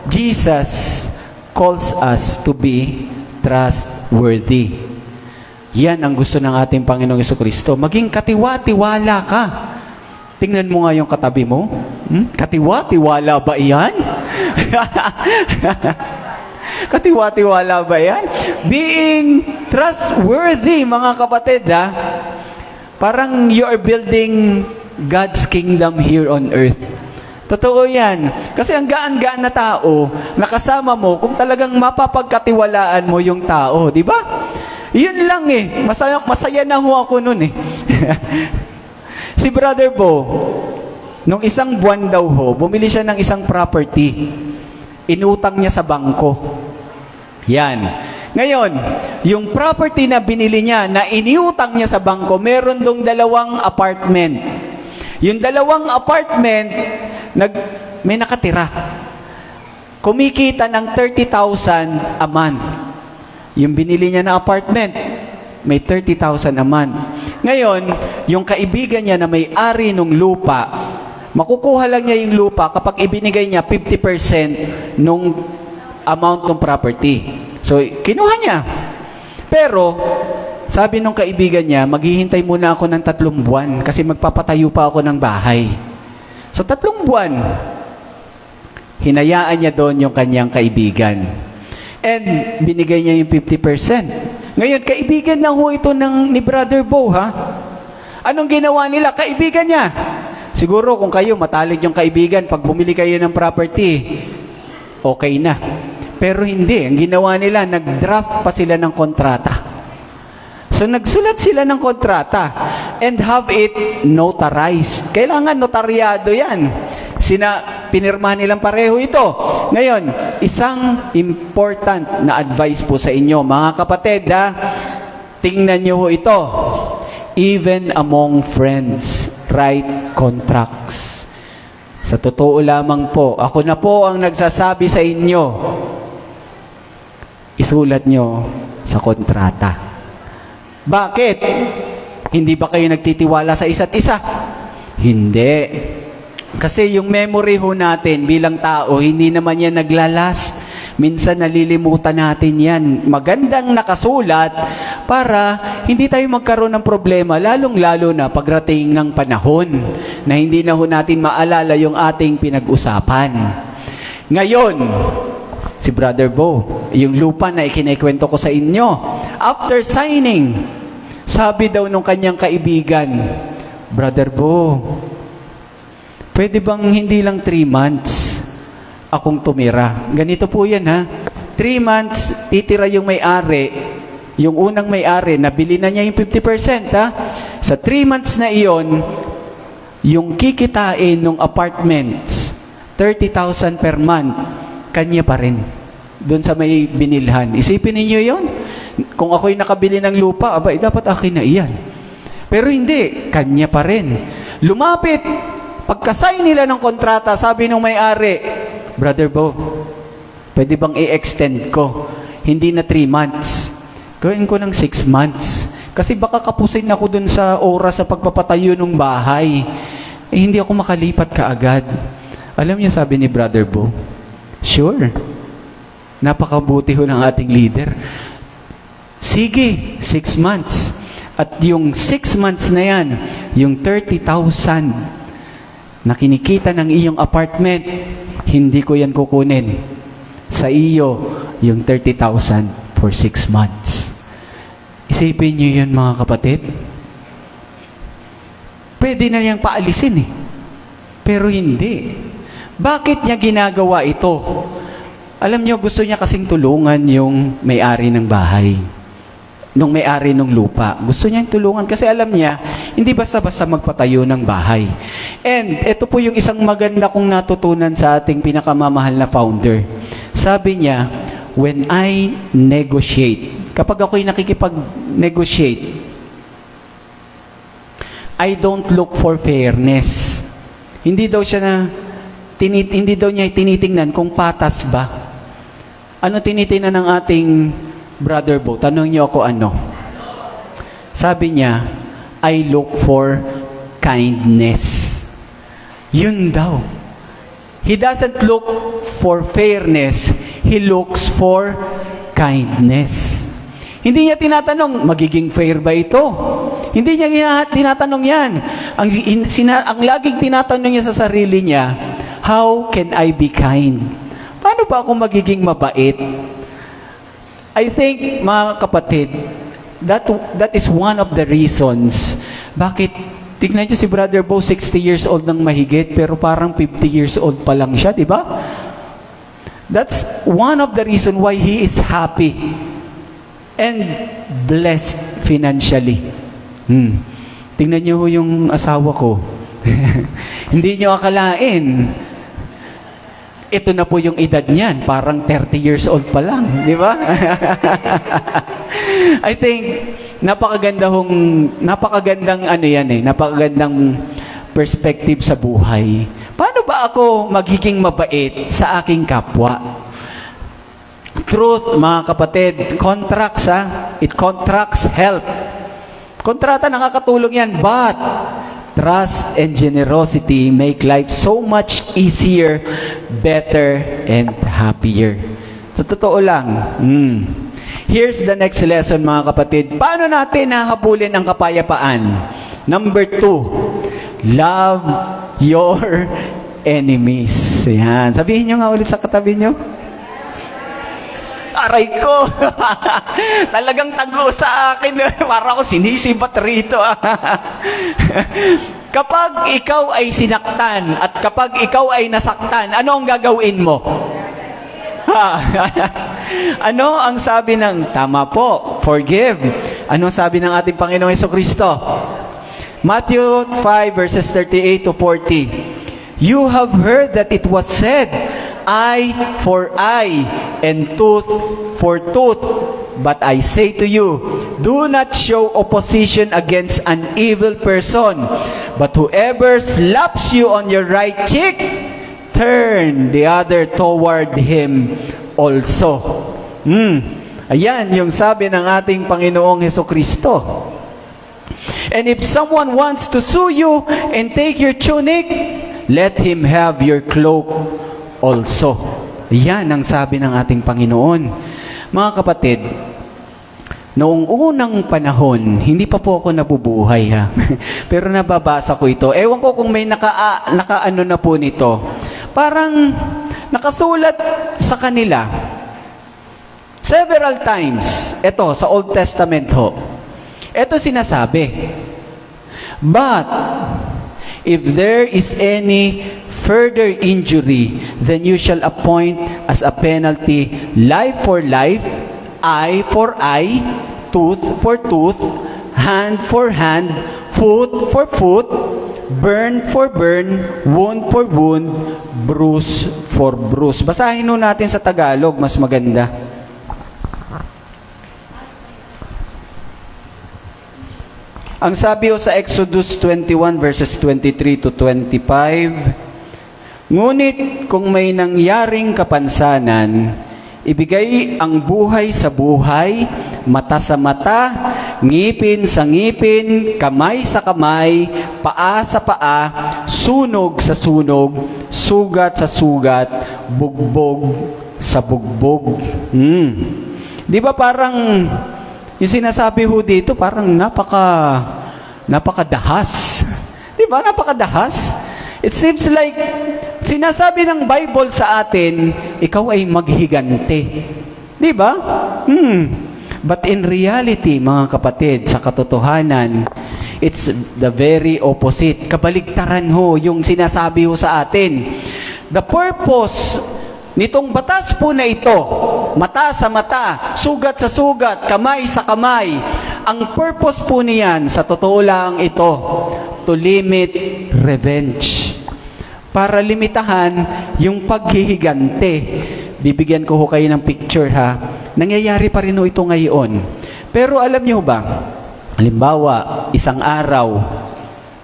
Jesus calls us to be trustworthy. Yan ang gusto ng ating Panginoong Jesucristo. Maging katiwa-tiwala ka. Tingnan mo nga yung katabi mo. Katiwa-tiwala ba yan? Katiwa-tiwala ba yan? Being trustworthy, mga kapatid, ha? Parang you are building God's kingdom here on earth. Totoo yan. Kasi ang gaan-gaan na tao, nakasama mo, kung talagang mapapagkatiwalaan mo yung tao, di ba? Yun lang eh. Masaya na ho ako nun eh. Si Brother Bo, nung isang buwan daw ho, bumili siya ng isang property. Inutang niya sa bangko. Yan. Ngayon, yung property na binili niya, na iniutang niya sa bangko, meron dong 2 apartment. Yung 2 apartment, may nakatira. Kumikita ng 30,000 a month. Yung binili niya na apartment, may 30,000 a month. Ngayon, yung kaibigan niya na may-ari ng lupa, makukuha lang niya yung lupa kapag ibinigay niya 50% nung amount ng property. So, kinuha niya. Pero, sabi nung kaibigan niya, maghihintay muna ako ng 3 buwan kasi magpapatayo pa ako ng bahay. So, 3 buwan, hinayaan niya doon yung kanyang kaibigan. And, binigay niya yung 50%. Ngayon, kaibigan na ho ito ni Brother Bo, ha? Anong ginawa nila? Kaibigan niya. Siguro, kung kayo, matalik yung kaibigan, pag bumili kayo ng property, okay na. Pero hindi, ang ginawa nila, nag-draft pa sila ng kontrata. So nagsulat sila ng kontrata and have it notarized. Kailangan notaryado yan. Pinirmahan nilang pareho ito. Ngayon, isang important na advice po sa inyo, mga kapatid, tingnan nyo ho ito. Even among friends, write contracts. Sa totoo lamang po, ako na po ang nagsasabi sa inyo, isulat nyo sa kontrata. Bakit? Hindi ba kayo nagtitiwala sa isa't isa? Hindi. Kasi yung memory ho natin bilang tao, hindi naman yan naglalast. Minsan nalilimutan natin yan. Magandang nakasulat para hindi tayo magkaroon ng problema, lalong-lalo na pagrating ng panahon na hindi na ho natin maalala yung ating pinag-usapan. Ngayon, si Brother Bo, yung lupa na ikinikwento ko sa inyo, after signing, sabi daw nung kanyang kaibigan, Brother Bo, pwede bang hindi lang 3 months akong tumira? Ganito po yan ha. 3 months, titira yung may-ari. Yung unang may-ari, nabili na niya yung 50% ha. Sa 3 months na iyon, yung kikitain ng apartments, 30,000 per month, kanya pa rin. Doon sa may binilhan. Isipin niyo yon. Kung ako'y nakabili ng lupa, abay, dapat akin na iyan. Pero hindi, kanya pa rin. Lumapit, pagkasay nila ng kontrata, sabi nung may-ari, Brother Bo, pwede bang i-extend ko? Hindi na 3 months. Gawin ko ng 6 months. Kasi baka kapusin ako dun sa oras sa pagpapatayo ng bahay. Hindi ako makalipat kaagad. Alam niyo, sabi ni Brother Bo, sure. Napakabuti ho ng ating leader. Sige, 6 months. At yung 6 months na yan, yung 30,000 na kinikita ng iyong apartment, hindi ko yan kukunin. Sa iyo, yung 30,000 for 6 months. Isipin niyo yun, mga kapatid. Pwede na niyang paalisin eh. Pero hindi. Bakit niya ginagawa ito? Alam niyo, gusto niya kasing tulungan yung may-ari ng bahay. Nung may-ari ng lupa. Gusto niya tulungan kasi alam niya, hindi basta-basta magpatayo ng bahay. And ito po yung isang maganda kong natutunan sa ating pinakamamahal na founder. Sabi niya, when I negotiate, kapag ako'y nakikipag-negotiate, I don't look for fairness. Hindi daw niya tinitingnan kung patas ba. Ano tinitingnan ng ating Brother Bo? Tanong niyo ako ano? Sabi niya, I look for kindness. Yun daw. He doesn't look for fairness. He looks for kindness. Hindi niya tinatanong, magiging fair ba ito? Hindi niya tinatanong yan. Ang laging tinatanong niya sa sarili niya, how can I be kind? Paano ba ako magiging mabait? I think, mga kapatid, that is one of the reasons bakit, tignan niyo si Brother Bo, 60 years old nang mahigit, pero parang 50 years old pa lang siya, di ba? That's one of the reasons why he is happy and blessed financially. Tingnan niyo yung asawa ko. Hindi niyo akalain, ito na po yung edad niyan, parang 30 years old pa lang, di ba? I think napakagandang napakagandang perspective sa buhay. Paano ba ako magiging mabait sa aking kapwa? Truth, mga kapatid, contracts it contracts help. Kontrata nakakatulong yan, but trust and generosity make life so much easier, better, and happier. Sa totoo lang. Here's the next lesson, mga kapatid. Paano natin hahabulin ang kapayapaan? Number 2, love your enemies. Yan. Sabihin nyo nga ulit sa katabi nyo. Aray ko. Talagang tago sa akin. Para ako sinisibat rito. Kapag ikaw ay sinaktan at kapag ikaw ay nasaktan, ano ang gagawin mo? Ano ang sabi ng, tama po, forgive. Ano ang sabi ng ating Panginoong Hesukristo? Matthew 5 verses 38 to 40. You have heard that it was said, eye for eye and tooth for tooth. But I say to you, do not show opposition against an evil person. But whoever slaps you on your right cheek, turn the other toward him also. Ayan yung sabi ng ating Panginoong Hesukristo. And if someone wants to sue you and take your tunic, let him have your cloak also. Yan ang sabi ng ating Panginoon. Mga kapatid, noong unang panahon, hindi pa po ako nabubuhay ha. Pero nababasa ko ito. Ewan ko kung may nakaano na po nito. Parang nakasulat sa kanila several times. Ito, sa Old Testament ho. Ito sinasabi, but if there is any further injury, then you shall appoint as a penalty life for life, eye for eye, tooth for tooth, hand for hand, foot for foot, burn for burn, wound for wound, bruise for bruise. Basahin nun natin sa Tagalog, mas maganda. Ang sabi ho sa Exodus 21 verses 23 to 25, ngunit kung may nangyaring kapansanan, ibigay ang buhay sa buhay, mata sa mata, ngipin sa ngipin, kamay sa kamay, paa sa paa, sunog sa sunog, sugat sa sugat, bugbog sa bugbog. Di ba parang yung sinasabi ho dito, parang napakadahas. Di ba? Napakadahas. It seems like sinasabi ng Bible sa atin, ikaw ay maghigante. Di ba? But in reality, mga kapatid, sa katotohanan, it's the very opposite. Kabaligtaran ho yung sinasabi ho sa atin. The purpose nitong batas po na ito, mata sa mata, sugat sa sugat, kamay sa kamay, ang purpose po niyan, sa totoo lang ito, to limit revenge. Para limitahan yung paghihigante. Bibigyan ko ho kayo ng picture ha. Nangyayari pa rin ho ito ngayon. Pero alam niyo ba, halimbawa, isang araw,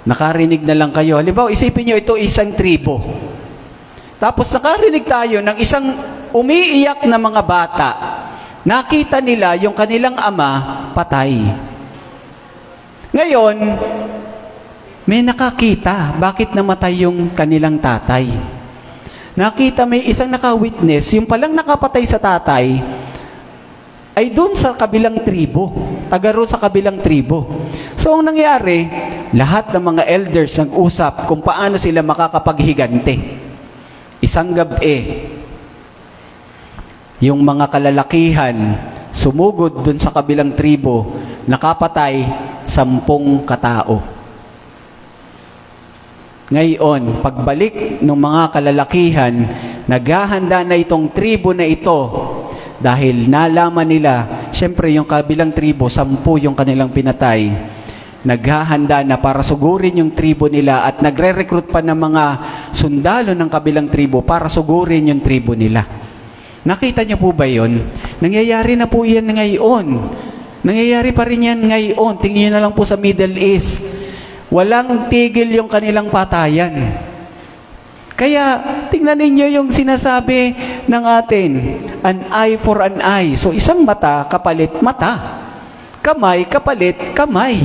nakarinig na lang kayo. Halimbawa, isipin niyo ito isang tribo. Tapos nakarinig tayo ng isang umiiyak na mga bata. Nakita nila yung kanilang ama patay. Ngayon, may nakakita. Bakit namatay yung kanilang tatay? Nakita may isang naka-witness, yung palang nakapatay sa tatay, ay doon sa kabilang tribo. Taga roon sa kabilang tribo. So, ang nangyari, lahat ng mga elders nag-usap kung paano sila makakapaghigante. Isang gabi, yung mga kalalakihan sumugod dun sa kabilang tribo, nakapatay 10 katao. Ngayon, pagbalik ng mga kalalakihan, naghahanda na itong tribo na ito dahil nalaman nila, syempre yung kabilang tribo, 10 yung kanilang pinatay. Naghahanda na para sugurin yung tribo nila at nagre-recruit pa ng mga sundalo ng kabilang tribo para sugurin yung tribo nila. Nakita niyo po ba yun? Nangyayari na po yan ngayon. Nangyayari pa rin yan ngayon. Tingnan niyo na lang po sa Middle East. Walang tigil yung kanilang patayan. Kaya, tingnan ninyo yung sinasabi ng atin, an eye for an eye. So, isang mata, kapalit mata. Kamay, kapalit kamay.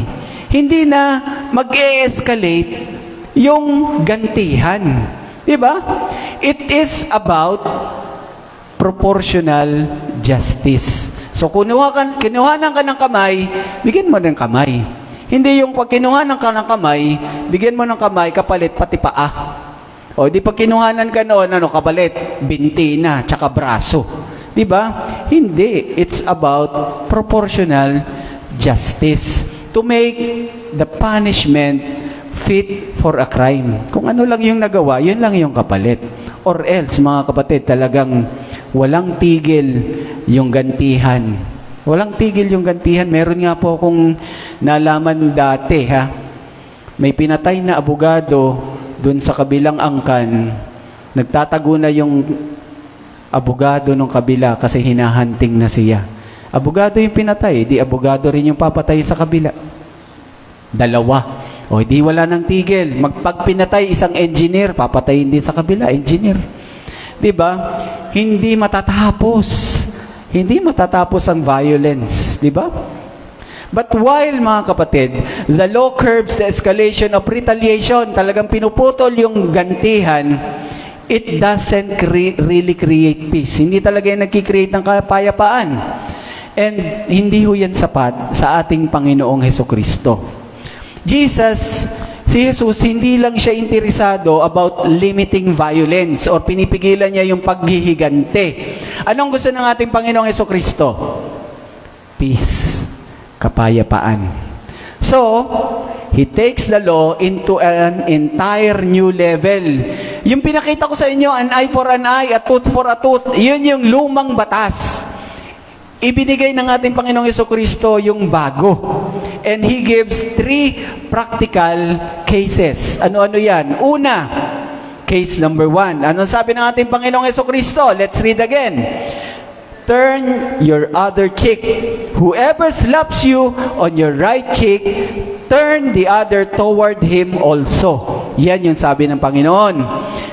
Hindi na mag-e-escalate yung gantihan. Diba? It is about proportional justice. So, kinuhanan ka ng kamay, bigyan mo ng kamay. Hindi yung pag kinuhanan ka ng kamay, bigyan mo ng kamay, kapalit pati paa. O, di pag kinuhanan ka noon, kapalit, binti na, tsaka braso. Diba? Hindi. It's about proportional justice. To make the punishment fit for a crime. Kung ano lang yung nagawa, yun lang yung kapalit. Or else, mga kapatid, talagang walang tigil yung gantihan. Walang tigil yung gantihan. Meron nga po akong nalaman dati, ha? May pinatay na abogado dun sa kabilang angkan. Nagtatago na yung abogado nung kabila kasi hinahunting na siya. Abogado yung pinatay, di abogado rin yung papatay sa kabila. Dalawa. O di wala nang tigil. Magpagpinatay isang engineer, papatayin din sa kabila, engineer. Diba? Hindi matatapos. Hindi matatapos ang violence. Diba? But while, mga kapatid, the law curbs the escalation of retaliation, talagang pinuputol yung gantihan, it doesn't really create peace. Hindi talaga yung nagkikreate ng kapayapaan. And hindi ho yan sapat sa ating Panginoong Hesukristo. Si Jesus, hindi lang siya interesado about limiting violence or pinipigilan niya yung paghihigante. Anong gusto ng ating Panginoong Hesukristo? Peace. Kapayapaan. So, He takes the law into an entire new level. Yung pinakita ko sa inyo, an eye for an eye, a tooth for a tooth, yun yung lumang batas. Ibinigay ng ating Panginoong Hesukristo yung bago. And He gives 3 practical cases. Ano-ano yan? Una, case number 1. Anong sabi ng ating Panginoong Hesukristo? Let's read again. Turn your other cheek. Whoever slaps you on your right cheek, turn the other toward him also. Yan yung sabi ng Panginoon.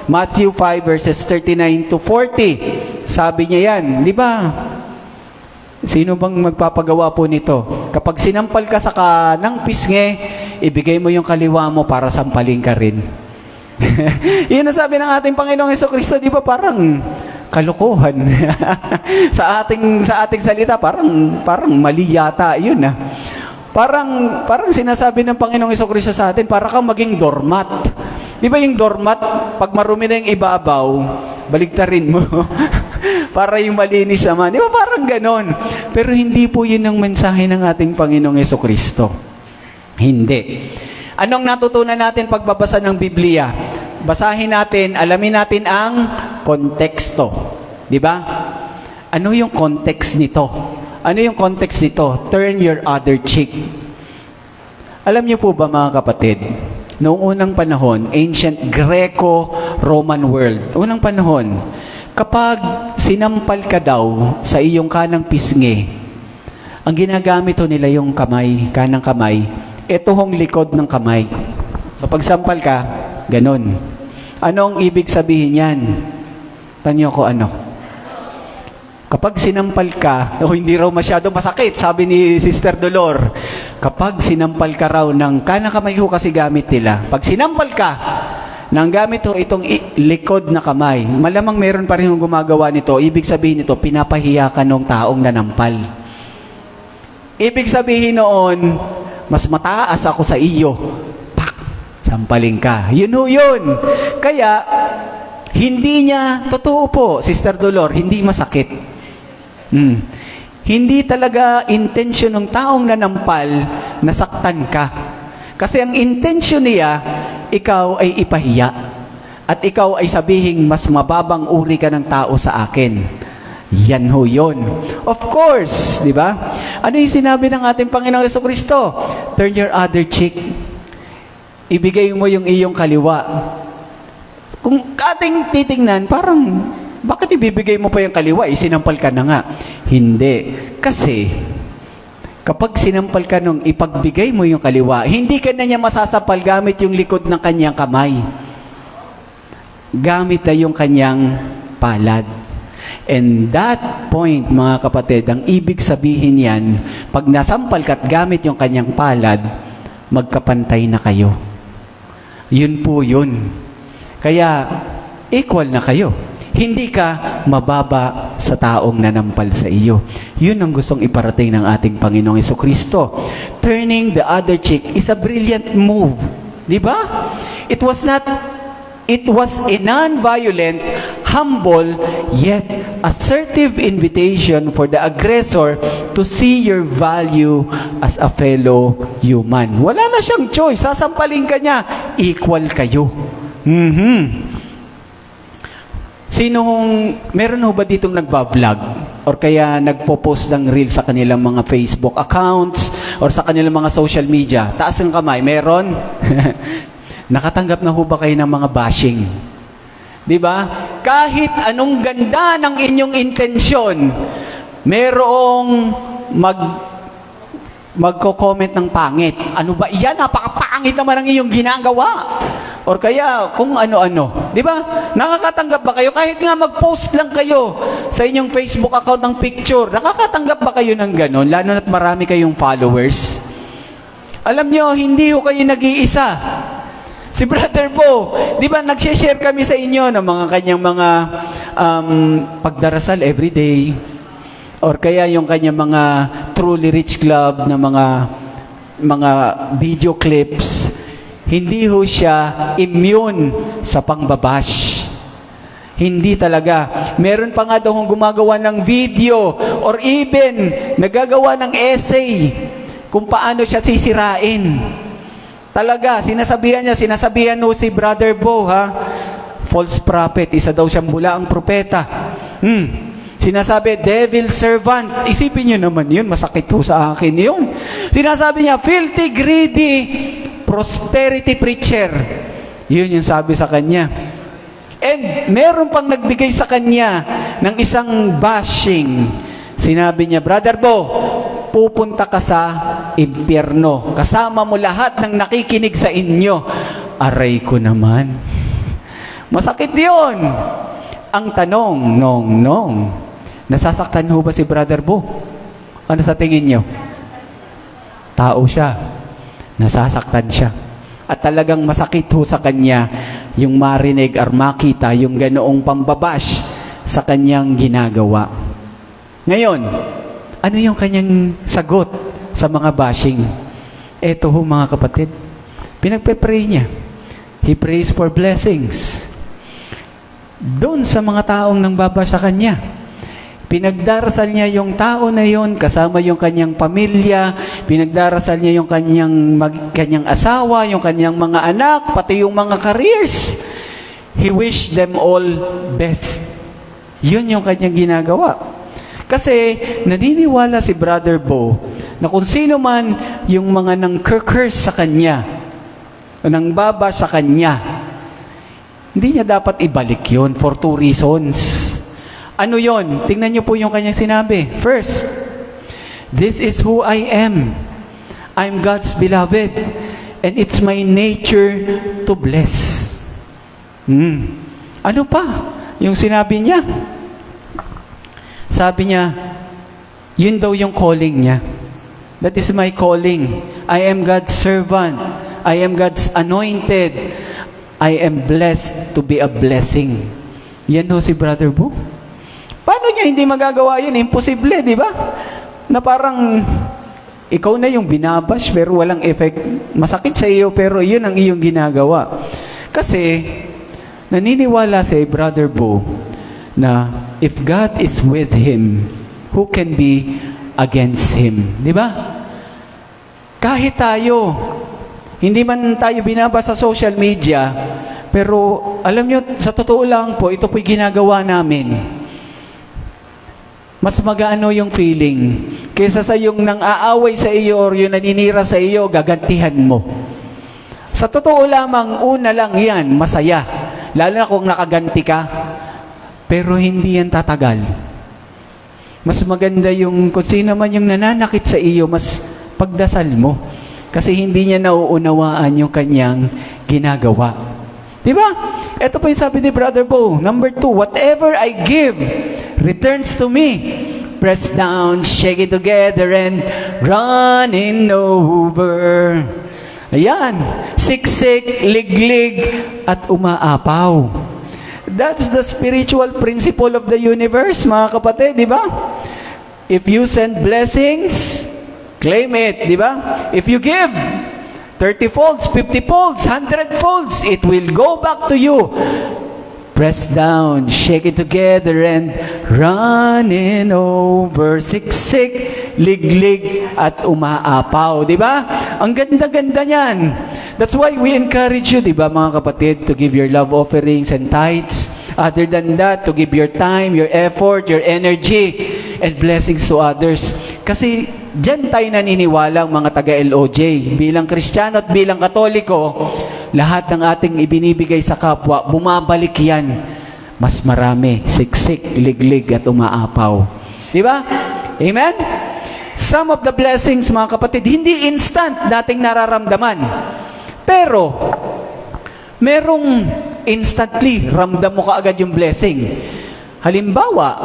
Matthew 5 verses 39 to 40. Sabi niya yan, di ba? Sino bang magpapagawa po nito? Kapag sinampal ka sa kanang pisngi, ibigay mo yung kaliwa mo para sampalin ka rin. Yun ang sabi ng ating Panginoong Hesukristo, di ba parang kalokohan? sa ating salita, parang mali yata yun, ah. Parang sinasabi ng Panginoong Hesukristo sa atin, para kang maging doormat. Di ba yung doormat, pag marumi na yung ibabaw, baligtarin mo. Para yung malinis naman. Di ba parang ganon? Pero hindi po yun ang mensahe ng ating Panginoong Hesukristo. Hindi. Anong natutunan natin pagbabasa ng Biblia? Basahin natin, alamin natin ang konteksto. Di ba? Ano yung context nito? Ano yung context nito? Turn your other cheek. Alam niyo po ba, mga kapatid, noong unang panahon, ancient Greco-Roman world, unang panahon, kapag sinampal ka daw sa iyong kanang pisngi, ang ginagamit ho nila yung kamay, kanang kamay, ito hong likod ng kamay. So pag sampal ka, ganun. Anong ibig sabihin yan? Tanyo ko ano? Kapag sinampal ka, hindi raw masyado masakit, sabi ni Sister Dolor. Kapag sinampal ka raw ng kanang kamay ho kasi gamit nila. Pag sinampal ka, nang gamit ho itong likod na kamay, malamang meron pa rin yung gumagawa nito. Ibig sabihin nito, pinapahiya ka ng taong nanampal. Ibig sabihin noon, mas mataas ako sa iyo. Pak! Sampaling ka. Yun ho yun. Kaya, hindi niya, totoo po, Sister Dolor, hindi masakit. Hindi talaga intensyon ng taong nanampal na saktan ka. Kasi ang intensyon niya, ikaw ay ipahiya. At ikaw ay sabihing mas mababang uri ka ng tao sa akin. Yan ho yun. Of course, di ba? Ano yung sinabi ng ating Panginoong Hesukristo? Turn your other cheek. Ibigay mo yung iyong kaliwa. Kung ating titingnan, parang, bakit ibibigay mo pa yung kaliwa? Sinampal ka na nga. Hindi. Kasi, kapag sinampal ka nung ipagbigay mo yung kaliwa, hindi ka na niya masasapal gamit yung likod ng kanyang kamay. Gamit na yung kanyang palad. And that point, mga kapatid, ang ibig sabihin yan, pag nasampal ka at gamit yung kanyang palad, magkapantay na kayo. Yun po yun. Kaya, equal na kayo. Hindi ka mababa sa taong nanampal sa iyo. Yun ang gustong iparating ng ating Panginoong Hesukristo. Turning the other cheek is a brilliant move. Di ba? It was a non-violent, humble, yet assertive invitation for the aggressor to see your value as a fellow human. Wala na siyang choice. Sasampalin ka niya. Equal kayo. meron ho ba ditong nagba-vlog? Or kaya nagpo-post ng reel sa kanilang mga Facebook accounts or sa kanilang mga social media? Taas ang kamay, meron? Nakatanggap na ho ba kayo ng mga bashing? Di ba? Kahit anong ganda ng inyong intensyon, merong magko-comment ng pangit. Ano ba? Iyan, napakapangit naman ang iyong ginagawa. Or kaya, kung ano-ano. Di ba? Nakakatanggap ba kayo? Kahit nga mag-post lang kayo sa inyong Facebook account ng picture, nakakatanggap ba kayo ng ganon? Lalo na't marami kayong followers. Alam nyo, hindi ho kayo nag-iisa. Si Brother Bo, di ba, nag-share kami sa inyo ng mga kanyang mga pagdarasal everyday. Or kaya yung kanyang mga Truly Rich Club na mga video clips. Hindi ho siya immune sa pangbabash. Hindi talaga. Meron pa nga daw kung gumagawa ng video or even nagagawa ng essay kung paano siya sisirain. Talaga, sinasabihan ho si Brother Bo, ha? False prophet, isa daw siyang bulaang propeta. Sinasabi, devil servant. Isipin nyo naman yun, masakit ho sa akin yun. Sinasabi niya, filthy, greedy, prosperity preacher. Yun yung sabi sa kanya. And meron pang nagbigay sa kanya ng isang bashing. Sinabi niya, Brother Bo, pupunta ka sa impyerno. Kasama mo lahat ng nakikinig sa inyo. Aray ko naman. Masakit yun. Ang tanong, nasasaktan ho ba si Brother Bo? Ano sa tingin niyo? Tao siya. Nasasaktan siya. At talagang masakit ho sa kanya yung marinig or makita yung ganoong pambabash sa kanyang ginagawa. Ngayon, ano yung kanyang sagot sa mga bashing? Eto ho mga kapatid, pinagpe-pray niya. He prays for blessings. Doon sa mga taong nang babash sa kanya, pinagdarasal niya yung tao na yon kasama yung kanyang pamilya, pinagdarasal niya yung kanyang asawa, yung kanyang mga anak, pati yung mga careers. He wished them all best. Yun yung kanyang ginagawa. Kasi naniniwala si Brother Bo na kung sino man yung mga nang curse sa kanya, nang baba sa kanya, hindi niya dapat ibalik yun for 2 reasons. Ano yon? Tingnan niyo po yung kanyang sinabi. First, this is who I am. I'm God's beloved. And it's my nature to bless. Ano pa? Yung sinabi niya. Sabi niya, yun daw yung calling niya. That is my calling. I am God's servant. I am God's anointed. I am blessed to be a blessing. Yan ho si Brother Bo. Paano niya hindi magagawa yun? Imposible, di ba? Na parang ikaw na yung binabash pero walang effect. Masakit sa iyo pero yun ang iyong ginagawa. Kasi naniniwala si Brother Bo na if God is with him, who can be against him? Di ba? Kahit tayo, hindi man tayo binabasa sa social media, pero alam nyo, sa totoo lang po, ito po'y ginagawa namin. Mas magaano yung feeling kaysa sa yung nang-aaway sa iyo or yung naninira sa iyo, gagantihan mo. Sa totoo lamang, una lang yan, masaya. Lalo na kung nakaganti ka. Pero hindi yan tatagal. Mas maganda yung kung sino man yung nananakit sa iyo, mas pagdasal mo. Kasi hindi niya nauunawaan yung kanyang ginagawa. Diba? Ito po yung sabi ni Brother Bo. Number 2, whatever I give returns to me. Press down, shake it together, and running over. Ayan. Siksik, liglig, at umaapaw. That's the spiritual principle of the universe, mga kapatid, di ba? If you send blessings, claim it, di ba? If you give 30 folds, 50 folds, 100 folds, it will go back to you. Press down, shake it together, and running over. Siksik, liglig, at umaapaw. Di ba? Ang ganda-ganda niyan. That's why we encourage you, di ba mga kapatid, to give your love offerings and tithes Other than that, to give your time, your effort, your energy, and blessings to others. Kasi dyan tayo naniniwala mga taga-LOJ. Bilang Kristiyano at bilang Katoliko, lahat ng ating ibinibigay sa kapwa, bumabalik yan. Mas marami, siksik, liglig at umaapaw. Di ba? Amen? Some of the blessings, mga kapatid, hindi instant nating nararamdaman. Pero, merong instantly, ramdam mo kaagad yung blessing. Halimbawa,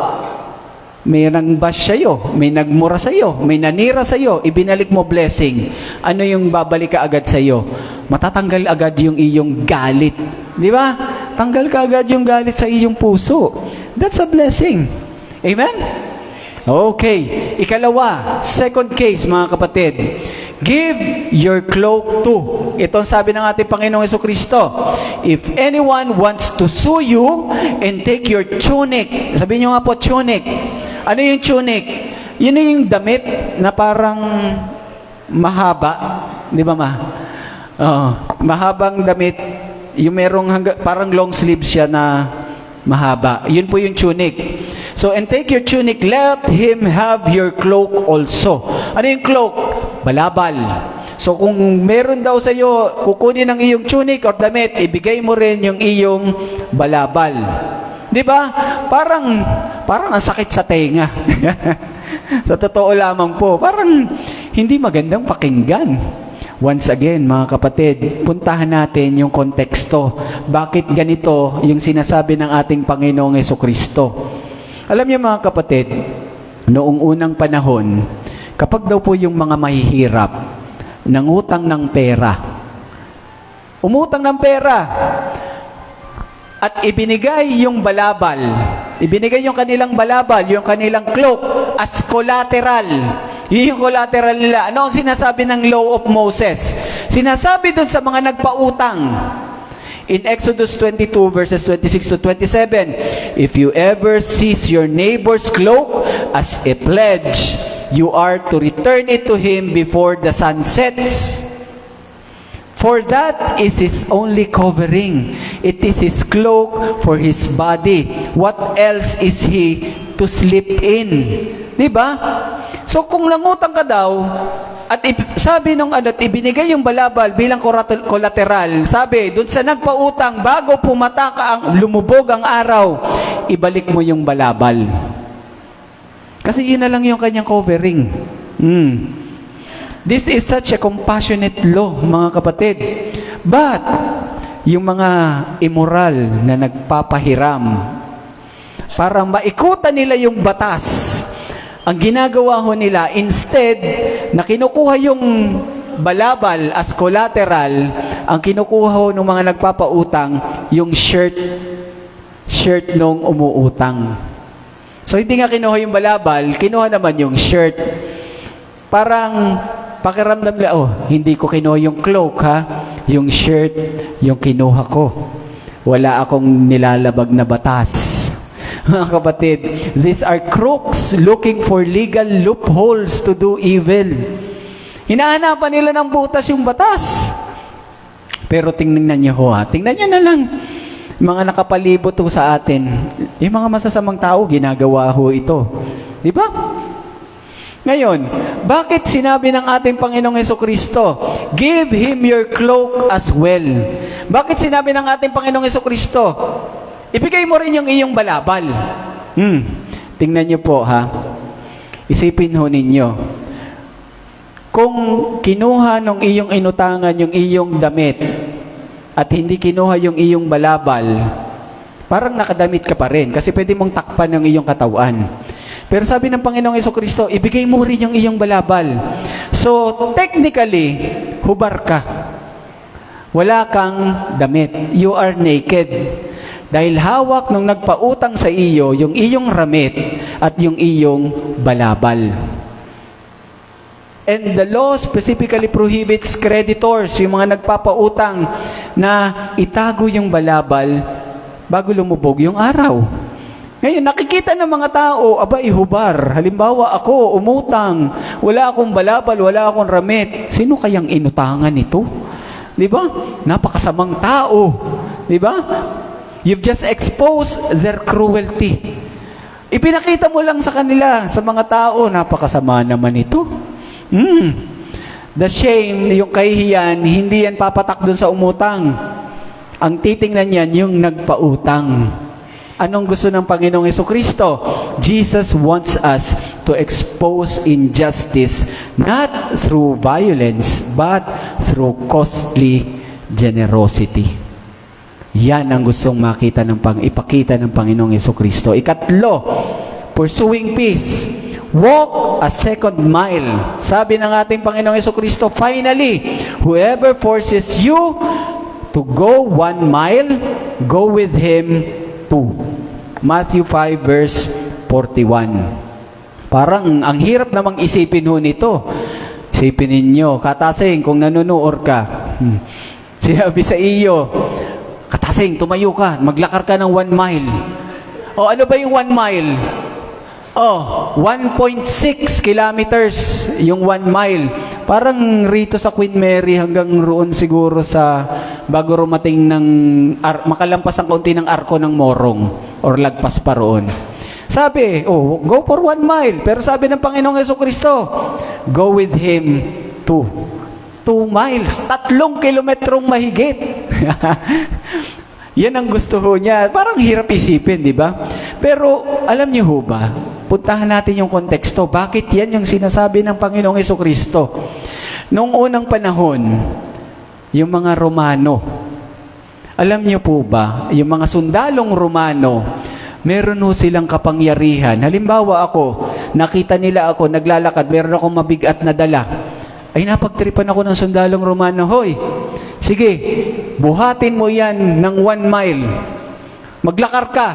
may nang-bash sa'yo, may nagmura sa'yo, may nanira sa'yo, ibinalik mo blessing. Ano yung babalik ka agad sa'yo? Matatanggal agad yung iyong galit. Di ba? Tanggal ka agad yung galit sa iyong puso. That's a blessing. Amen? Okay. Ikalawa, second case, mga kapatid. Give your cloak to. Ito ang sabi ng ating Panginoong Jesucristo. If anyone wants to sue you and take your tunic. Sabihin nyo nga po, tunic. Ano yung tunic? Yun yung damit na parang mahaba. Di ba mahabang damit. Yung merong parang long sleeve siya na mahaba. Yun po yung tunic. So, and take your tunic, let him have your cloak also. Ano yung cloak? Balabal. So, kung meron daw sa iyo, kukunin ang iyong tunic or damit, ibigay mo rin yung iyong balabal. Di ba? Parang ang sakit sa tenga. Sa totoo lamang po, parang hindi magandang pakinggan. Once again, mga kapatid, puntahan natin yung konteksto. Bakit ganito yung sinasabi ng ating Panginoong Jesucristo? Alam niyo mga kapatid, noong unang panahon, kapag daw po yung mga mahihirap, nangutang ng pera, umutang ng pera, at ibinigay yung balabal, ibinigay yung kanilang balabal, yung kanilang cloak, as collateral. Yun yung collateral nila. Ano ang sinasabi ng law of Moses? Sinasabi dun sa mga nagpautang, in Exodus 22 verses 26 to 27, if you ever seize your neighbor's cloak as a pledge, you are to return it to him before the sun sets. For that is his only covering. It is his cloak for his body. What else is he to sleep in? Diba? So kung nangutang ka daw, at sabi nung at ibinigay yung balabal bilang collateral, sabi, dun sa nagpautang, bago pumataka lumubog ang araw, ibalik mo yung balabal. Kasi yun na lang yung kanyang covering. This is such a compassionate law, mga kapatid. But, yung mga immoral na nagpapahiram, para maikutan nila yung batas, ang ginagawa ho nila, instead na kinukuha yung balabal as collateral, ang kinukuha ho ng mga nagpapautang, yung shirt nung umuutang. So, hindi nga kinuha yung balabal, kinuha naman yung shirt. Parang pakiramdam nila, hindi ko kinuha yung cloak, ha? Yung shirt, yung kinuha ko. Wala akong nilalabag na batas. Mga kapatid, these are crooks looking for legal loopholes to do evil. Hinahanapan nila ng butas yung batas. Pero tingnan niyo ho, ha? Tingnan niyo na lang. Mga nakapalibot ho sa atin, yung mga masasamang tao, ginagawa ho ito. Di ba? Ngayon, bakit sinabi ng ating Panginoong Jesucristo, give him your cloak as well? Bakit sinabi ng ating Panginoong Jesucristo, ibigay mo rin yung iyong balabal? Tingnan niyo po, ha? Isipin ho ninyo. Kung kinuha ng iyong inutangan yung iyong damit at hindi kinuha yung iyong balabal, parang nakadamit ka pa rin kasi pwede mong takpan yung iyong katawan. Pero sabi ng Panginoong Jesucristo, ibigay mo rin yung iyong balabal. So, technically, hubar ka. Wala kang damit. You are naked. Dahil hawak nung nagpautang sa iyo, yung iyong ramit at yung iyong balabal. And the law specifically prohibits creditors, yung mga nagpapautang, na itago yung balabal bago lumubog yung araw. Ngayon, nakikita ng mga tao, ihubar. Halimbawa, ako, umutang, wala akong balabal, wala akong ramit. Sino kayang inutangan ito? Di ba? Napakasamang tao. Di ba? You've just exposed their cruelty. Ipinakita mo lang sa kanila, sa mga tao, napakasama naman ito. The shame, yung kahihiyan, hindi yan papatak dun sa umutang. Ang titingnan yan, yung nagpautang. Anong gusto ng Panginoong Jesucristo? Jesus wants us to expose injustice, not through violence, but through costly generosity. Yan ang gustong ipakita ng Panginoong Jesucristo. Ikatlo, pursuing peace. Walk a second mile. Sabi ng ating Panginoong Jesucristo, finally, whoever forces you to go 1 mile, go with him 2. Matthew 5 verse 41. Parang ang hirap namang isipin ho nito. Isipin ninyo, Katasing, kung nanonood ka, sinabi sa iyo, Katasing, tumayo ka, maglakar ka ng 1 mile. O ano ba yung 1 mile? 1.6 kilometers yung 1 mile. Parang rito sa Queen Mary hanggang roon siguro sa bago rumating ng makalampas ang kaunti ng Arko ng Morong or lagpas pa roon. Sabi, go for 1 mile. Pero sabi ng Panginoong Jesucristo, go with him 2 miles. 3 kilometrong mahigit. Yan ang gusto ho niya. Parang hirap isipin, di ba? Pero alam niyo ho ba, puntahan natin yung konteksto. Bakit yan yung sinasabi ng Panginoong Jesucristo? Noong unang panahon, yung mga Romano, alam niyo po ba, yung mga sundalong Romano, meron ho silang kapangyarihan. Halimbawa ako, nakita nila ako, naglalakad, meron akong mabigat na dala. Ay napagtripan ako ng sundalong Romano, hoy, sige, buhatin mo yan ng 1 mile. Maglakar ka.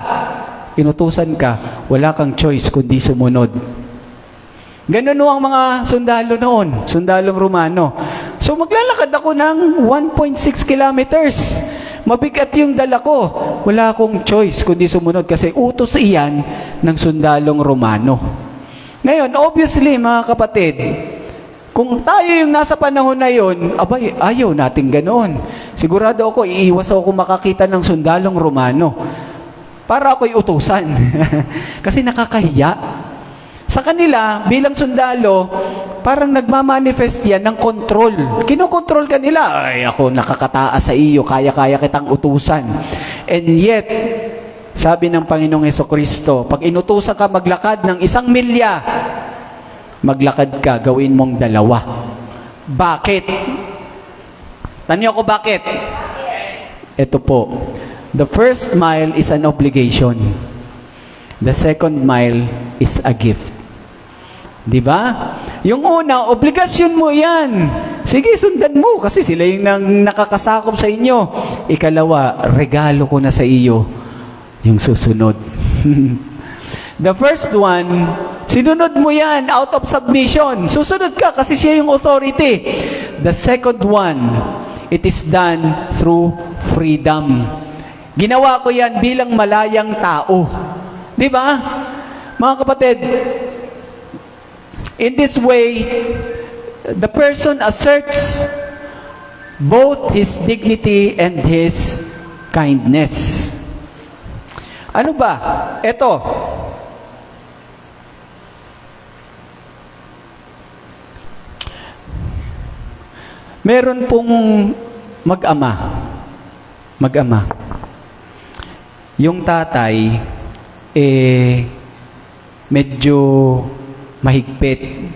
Inutusan ka. Wala kang choice kundi sumunod. Ganun ang mga sundalo noon. Sundalong Romano. So maglalakad ako ng 1.6 kilometers. Mabigat yung dala ko. Wala akong choice kundi sumunod kasi utos iyan ng sundalong Romano. Ngayon, obviously mga kapatid, kung tayo yung nasa panahon na yun, abay, ayaw natin ganoon. Sigurado ako, iiwas ako makakita ng sundalong Romano para ako'y utusan. Kasi nakakahiya. Sa kanila, bilang sundalo, parang nagmamanifest yan ng control. Kinokontrol ka nila. Ay, ako nakakataas sa iyo, kaya-kaya kitang utusan. And yet, sabi ng Panginoong Jesucristo, pag inutusan ka maglakad ng 1 milya, maglakad ka, gawin mong 2. Bakit? Tanyo ko bakit? Ito po. The first mile is an obligation. The second mile is a gift. Di ba? Yung una, obligasyon mo yan. Sige, sundan mo kasi sila yung nakakasakop sa inyo. Ikalawa, regalo ko na sa iyo yung susunod. The first one, sinunod mo yan out of submission. Susunod ka kasi siya yung authority. The second one, it is done through freedom. Ginawa ko yan bilang malayang tao. Di ba? Mga kapatid, in this way, the person asserts both his dignity and his kindness. Ano ba? Ito. Meron pong mag-ama. Yung tatay, medyo mahigpit,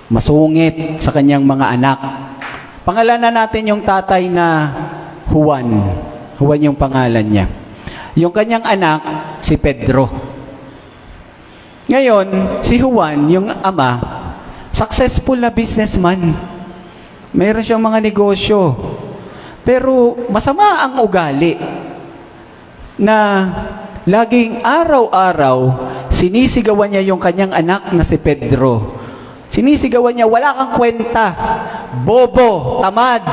masungit sa kanyang mga anak. Pangalanan natin yung tatay na Juan. Juan yung pangalan niya. Yung kanyang anak, si Pedro. Ngayon, si Juan, yung ama, successful na businessman. Mayroon siyang mga negosyo. Pero masama ang ugali na laging araw-araw sinisigawan niya yung kanyang anak na si Pedro. Sinisigawan niya, wala kang kwenta, bobo, tamad.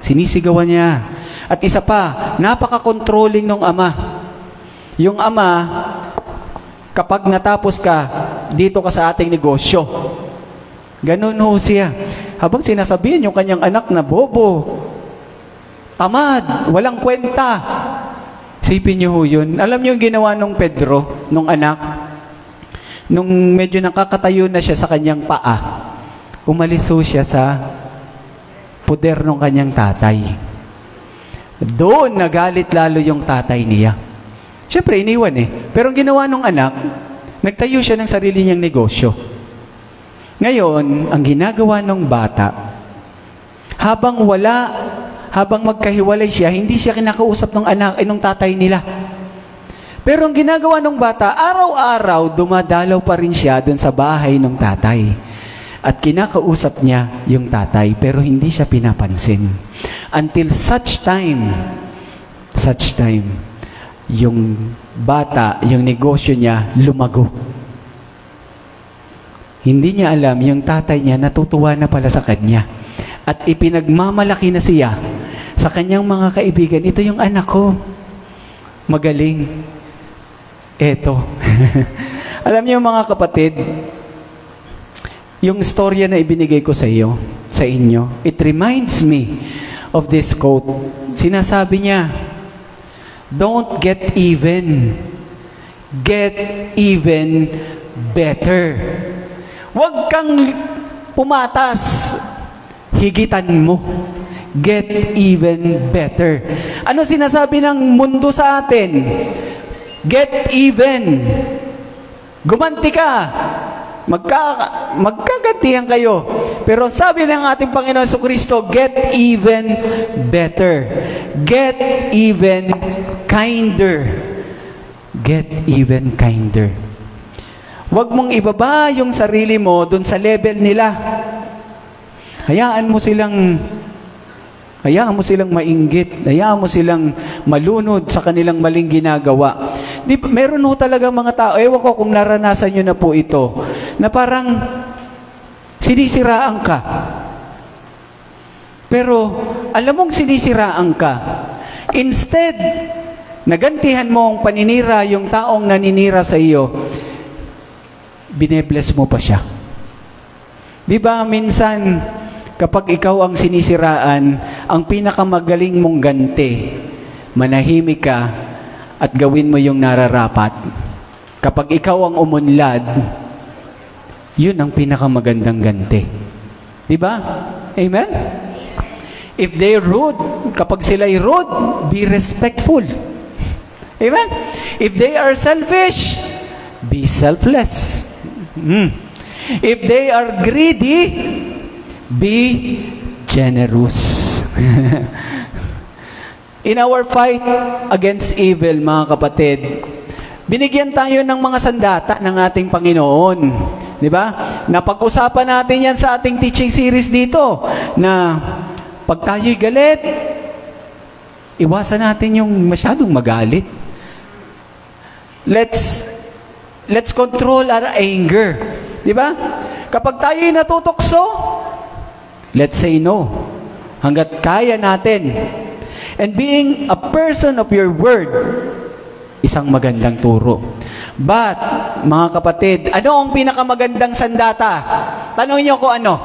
Sinisigawan niya. At isa pa, napaka-controlling ng ama. Yung ama, kapag natapos ka, dito ka sa ating negosyo. Ganun ho siya. Habang sinasabihan yung kanyang anak na bobo, tamad, walang kwenta, Isipin niyo ho yun. Alam niyo yung ginawa nung Pedro, nung anak, nung medyo nakakatayo na siya sa kanyang paa, umalis ho siya sa puder ng kanyang tatay. Doon nagalit lalo yung tatay niya. Siyempre, iniwan eh. Pero ang ginawa nung anak, nagtayo siya ng sarili niyang negosyo. Ngayon, ang ginagawa ng bata, habang magkahiwalay siya, hindi siya kinakausap ng anak, ng tatay nila. Pero ang ginagawa ng bata, araw-araw, dumadalaw pa rin siya dun sa bahay ng tatay. At kinakausap niya yung tatay, pero hindi siya pinapansin. Until such time, yung bata, yung negosyo niya, lumago. Hindi niya alam, yung tatay niya, natutuwa na pala sa kanya. At ipinagmamalaki na siya sa kanyang mga kaibigan, ito yung anak ko. Magaling. Eto. Alam niyo mga kapatid, yung storya na ibinigay ko sa inyo, it reminds me of this quote. Sinasabi niya, don't get even. Get even better. Huwag kang pumatas. Higitan mo. Get even better. Ano sinasabi ng mundo sa atin? Get even. Gumanti ka. Magkagantihan kayo. Pero sabi ng ating Panginoon Jesucristo, get even better. Get even kinder. Get even kinder. Huwag mong ibaba yung sarili mo dun sa level nila. Hayaan mo silang mainggit. Hayaan mo silang malunod sa kanilang maling ginagawa. Meron ho talaga mga tao, ewan ko kung naranasan nyo na po ito, na parang sinisiraan ka. Pero, alam mong sinisiraan ka. Instead, nagantihan mo ang paninira yung taong naninira sa iyo, binebless mo pa siya. Di ba minsan, kapag ikaw ang sinisiraan, ang pinakamagaling mong ganti, manahimik ka at gawin mo yung nararapat. Kapag ikaw ang umunlad, yun ang pinakamagandang ganti. Di ba? Amen? If they're rude, kapag sila'y rude, be respectful. Amen? If they are selfish, be selfless. If they are greedy, be generous. In our fight against evil, mga kapatid, binigyan tayo ng mga sandata ng ating Panginoon. Di ba? Napag-usapan natin yan sa ating teaching series dito, na pag tayo'y galit, iwasan natin yung masyadong magalit. Let's control our anger. Di ba? Kapag tayo'y natutokso, let's say no. Hanggat kaya natin. And being a person of your word, isang magandang turo. But, mga kapatid, ano ang pinakamagandang sandata? Tanong niyo ko ano?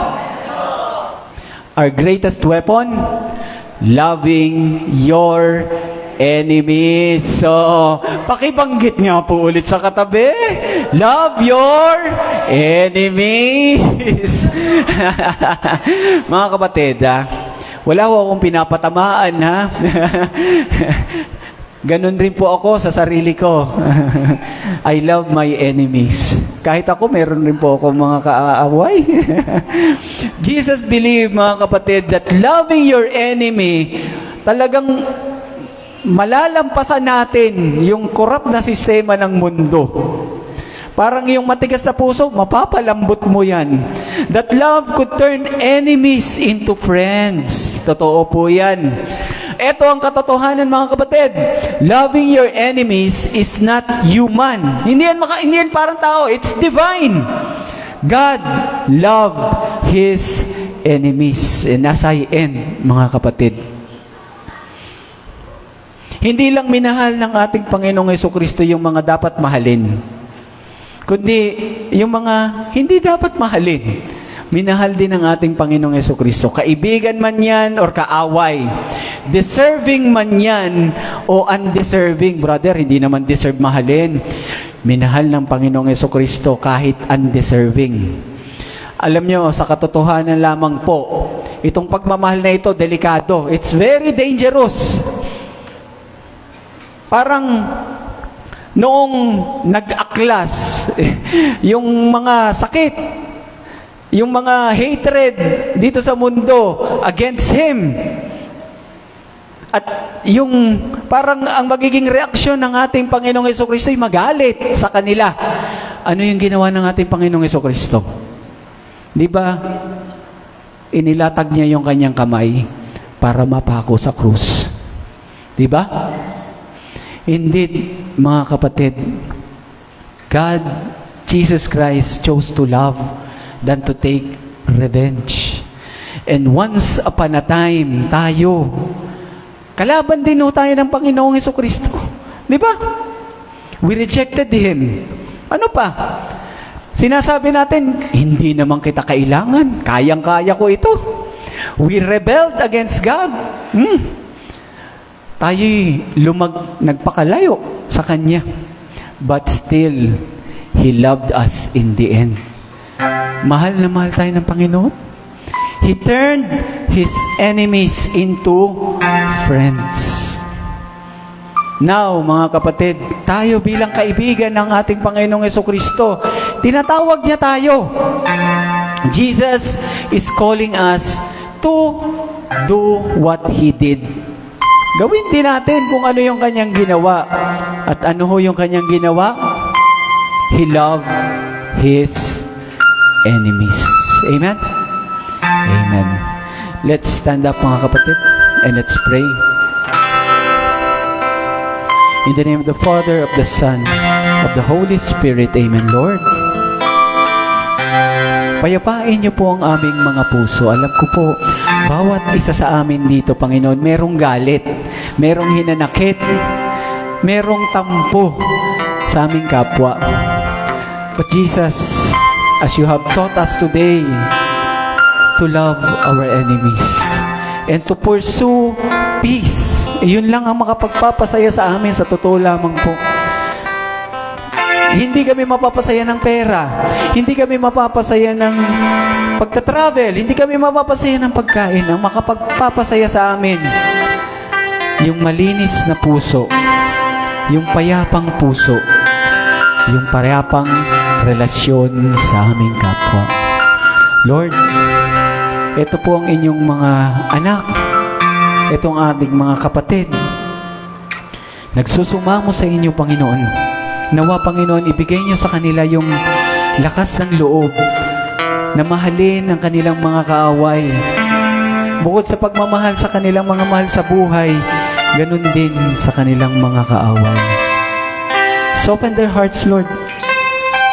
Our greatest weapon? Loving your enemies. So, pakibanggit nga po ulit sa katabi. Love your enemies. Mga kapatid, wala ko akong pinapatamaan, ha? Ganon rin po ako sa sarili ko. I love my enemies. Kahit ako, meron rin po ako mga kaaway. Jesus believed, mga kapatid, that loving your enemy, talagang malalampasan natin yung korap na sistema ng mundo. Parang yung matigas na puso, mapapalambot mo yan. That love could turn enemies into friends. Totoo po yan. Ito ang katotohanan, mga kapatid. Loving your enemies is not human. Hindi yan parang tao. It's divine. God loved His enemies. And as I end, mga kapatid, hindi lang minahal ng ating Panginoong Jesucristo yung mga dapat mahalin, kundi yung mga hindi dapat mahalin, minahal din ng ating Panginoong Jesucristo. Kaibigan man yan or kaaway. deserving man yan o undeserving. Brother, hindi naman deserve mahalin. Minahal ng Panginoong Jesucristo kahit undeserving. Alam nyo, sa katotohanan lamang po, itong pagmamahal na ito, delikado. It's very dangerous. Parang noong nag-aklas, yung mga sakit, yung mga hatred dito sa mundo against Him, at yung parang ang magiging reaksyon ng ating Panginoong Jesucristo ay magalit sa kanila. Ano yung ginawa ng ating Panginoong Jesucristo? Di ba? Inilatag niya yung kanyang kamay para mapako sa krus. Di ba? Indeed, mga kapatid, God, Jesus Christ chose to love than to take revenge. And once upon a time, tayo, kalaban din tayo ng Panginoong Jesucristo. Di ba? We rejected Him. Ano pa? Sinasabi natin, hindi naman kita kailangan. Kayang-kaya ko ito. We rebelled against God. Tayo'y nagpakalayo sa Kanya. But still, He loved us in the end. Mahal na mahal tayo ng Panginoon. He turned His enemies into friends. Now, mga kapatid, tayo bilang kaibigan ng ating Panginoong Jesucristo, tinatawag niya tayo. Jesus is calling us to do what He did. Gawin din natin kung ano yung kanyang ginawa. At ano ho yung kanyang ginawa? He loved His enemies. Amen? Amen. Let's stand up, mga kapatid, and let's pray. In the name of the Father, of the Son, of the Holy Spirit. Amen, Lord. Payapain niyo po ang aming mga puso. Alam ko po, bawat isa sa amin dito, Panginoon, merong galit, merong hinanakit, merong tampo sa aming kapwa. But Jesus, as you have taught us today, to love our enemies and to pursue peace. Yun lang ang makapagpapasaya sa amin, sa totoo lamang po. Hindi kami mapapasaya ng pera. Hindi kami mapapasaya ng pagta-travel. Hindi kami mapapasaya ng pagkain. Ang makapagpapasaya sa amin, yung malinis na puso, yung payapang puso, yung payapang relasyon sa aming kapwa. Lord, ito po ang inyong mga anak. Ito ang ating mga kapatid. Nagsusumamo sa inyo, Panginoon. Nawa, Panginoon, ibigay niyo sa kanila yung lakas ng loob na mahalin ang kanilang mga kaaway. Bukod sa pagmamahal sa kanilang mga mahal sa buhay, ganun din sa kanilang mga kaaway. Soften their hearts, Lord.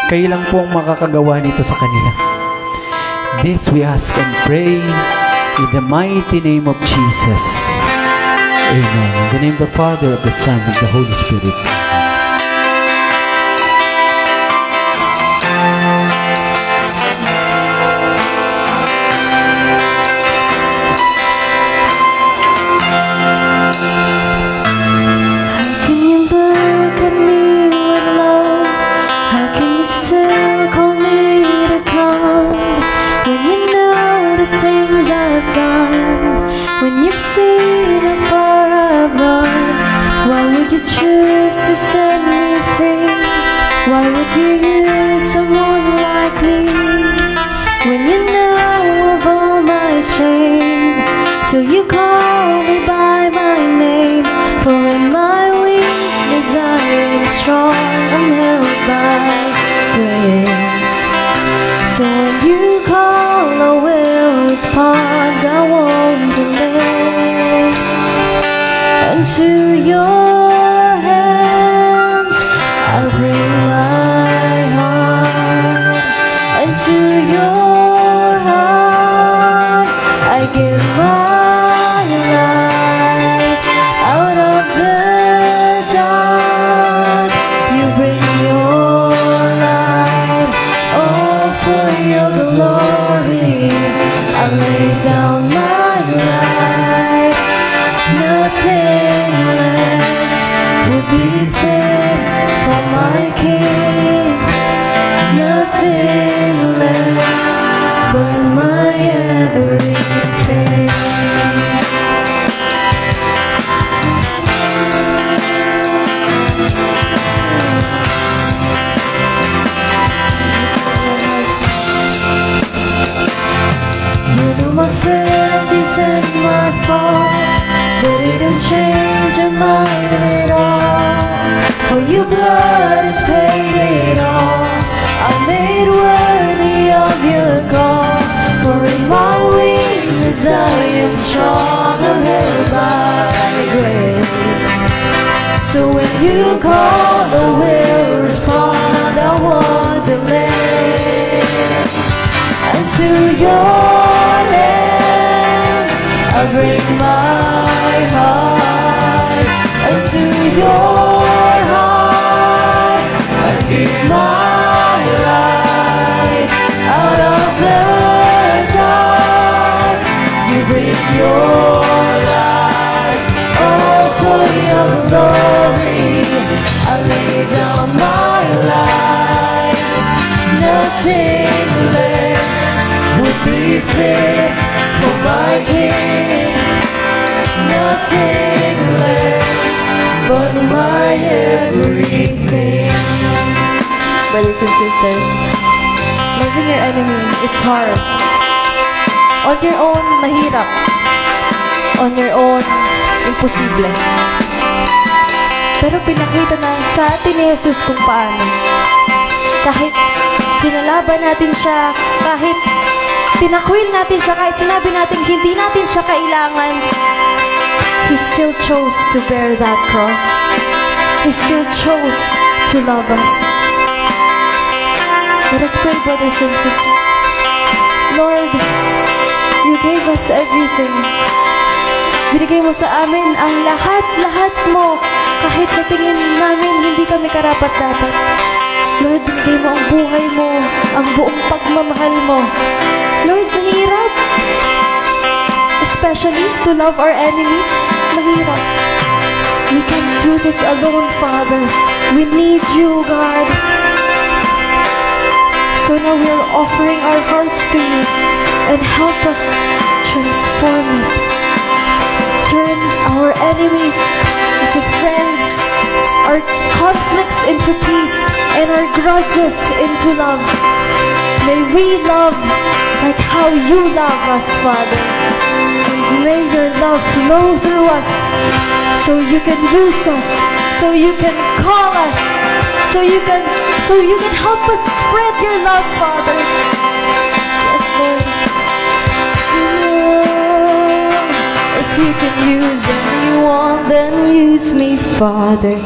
Kayo lang po ang makakagawa nito sa kanila. This we ask and pray in the mighty name of Jesus. Amen. In the name of the Father, of the Son, of the Holy Spirit. Choose to set me free. Why would you use someone like me when you know of all my shame? So you call me by my name, for in my weakness I am strong. I'm held by grace. So when you call, I will respond. I want to live unto your I bring my heart, and to your heart I give my life. Out of the dark you bring your light. Oh, for your glory I lay down my life. No Nothing less would be fair for my King. Nothing less but my everything. You know my frailties and my faults, but it didn't change your mind at all. For your blood has paid it all. I'm made worthy of your call. For in my weakness I am strong, I'm held by grace. So when you call, I will respond. I want to live. And to your hands I bring my heart. And to your heart I give my life. Out of the dark you bring your light. Oh, for your glory I lay down my life. Nothing less would be fit for my King. Nothing less but my everything. Brothers and sisters, loving your enemy, it's hard. On your own, mahirap. On your own, imposible. Pero pinakita na sa atin ni Jesus kung paano. Kahit pinalaban natin siya, kahit tinakwil natin siya, kahit sinabi natin hindi natin siya kailangan, He still chose to bear that cross. He still chose to love us. Let us pray, brothers and sisters. Lord, You gave us everything. Binigay mo sa amin ang lahat-lahat mo, kahit sa tingin namin hindi kami karapat-dapat. Lord, binigay mo ang buhay mo, ang buong pagmamahal mo. Lord, mahirap. Especially to love our enemies. Mahirap. We can't do this alone, Father. We need You, God. So now we are offering our hearts to You and help us transform it. Turn our enemies into friends, our conflicts into peace, and our grudges into love. May we love like how You love us, Father. And may Your love flow through us so You can use us, so You can call us, so you can help us spread Your love, Father. Yes, Lord. If You can use anyone, then use me, Father.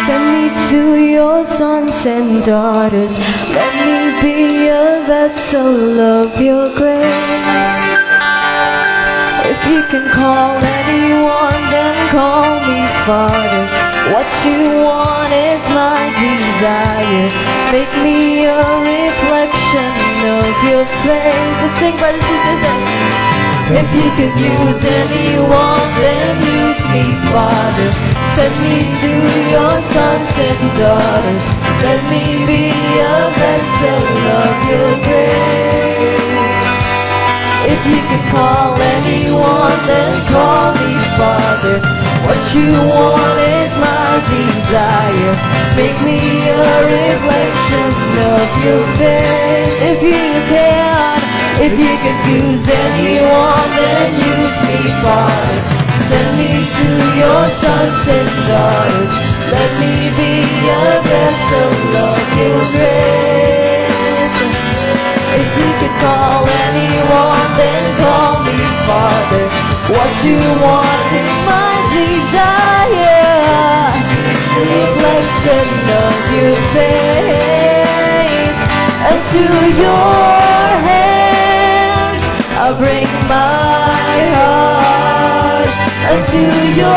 Send me to Your sons and daughters. Let me be a vessel of Your grace. If You can call anyone, then call me, Father. What You want is my desire. Make me a reflection of Your face. Let's sing, brothers and sisters. If You can use anyone, then use me, Father. Send me to Your sons and daughters. Let me be a vessel of Your grace. If You can call anyone, then call me, Father. What You want is my desire. Make me a reflection of Your face. If You can use anyone, then use me, Father. Send me to Your sons and daughters. Let me be a vessel of Your grace. If You can call anyone, then call me, Father. What You want is my desire. Reflection of Your face. And to Your hands I bring my heart. And to Your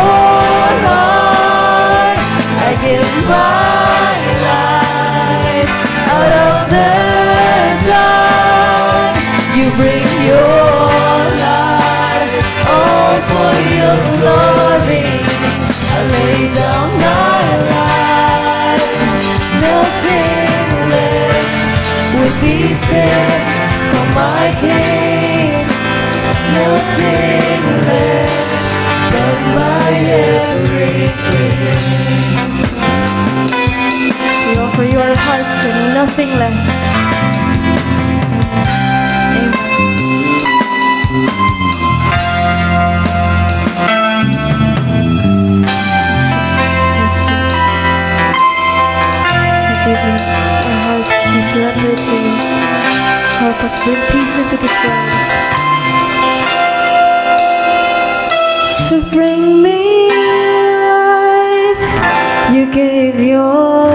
heart I give my life. Out of the dark You bring Your light. Oh, for Your glory nothing less but my everything. We offer you our hearts and nothing less. Amen. Yes, Jesus. We give you our hearts. We surrender to you. Help us bring peace into this world. To bring me life, you gave your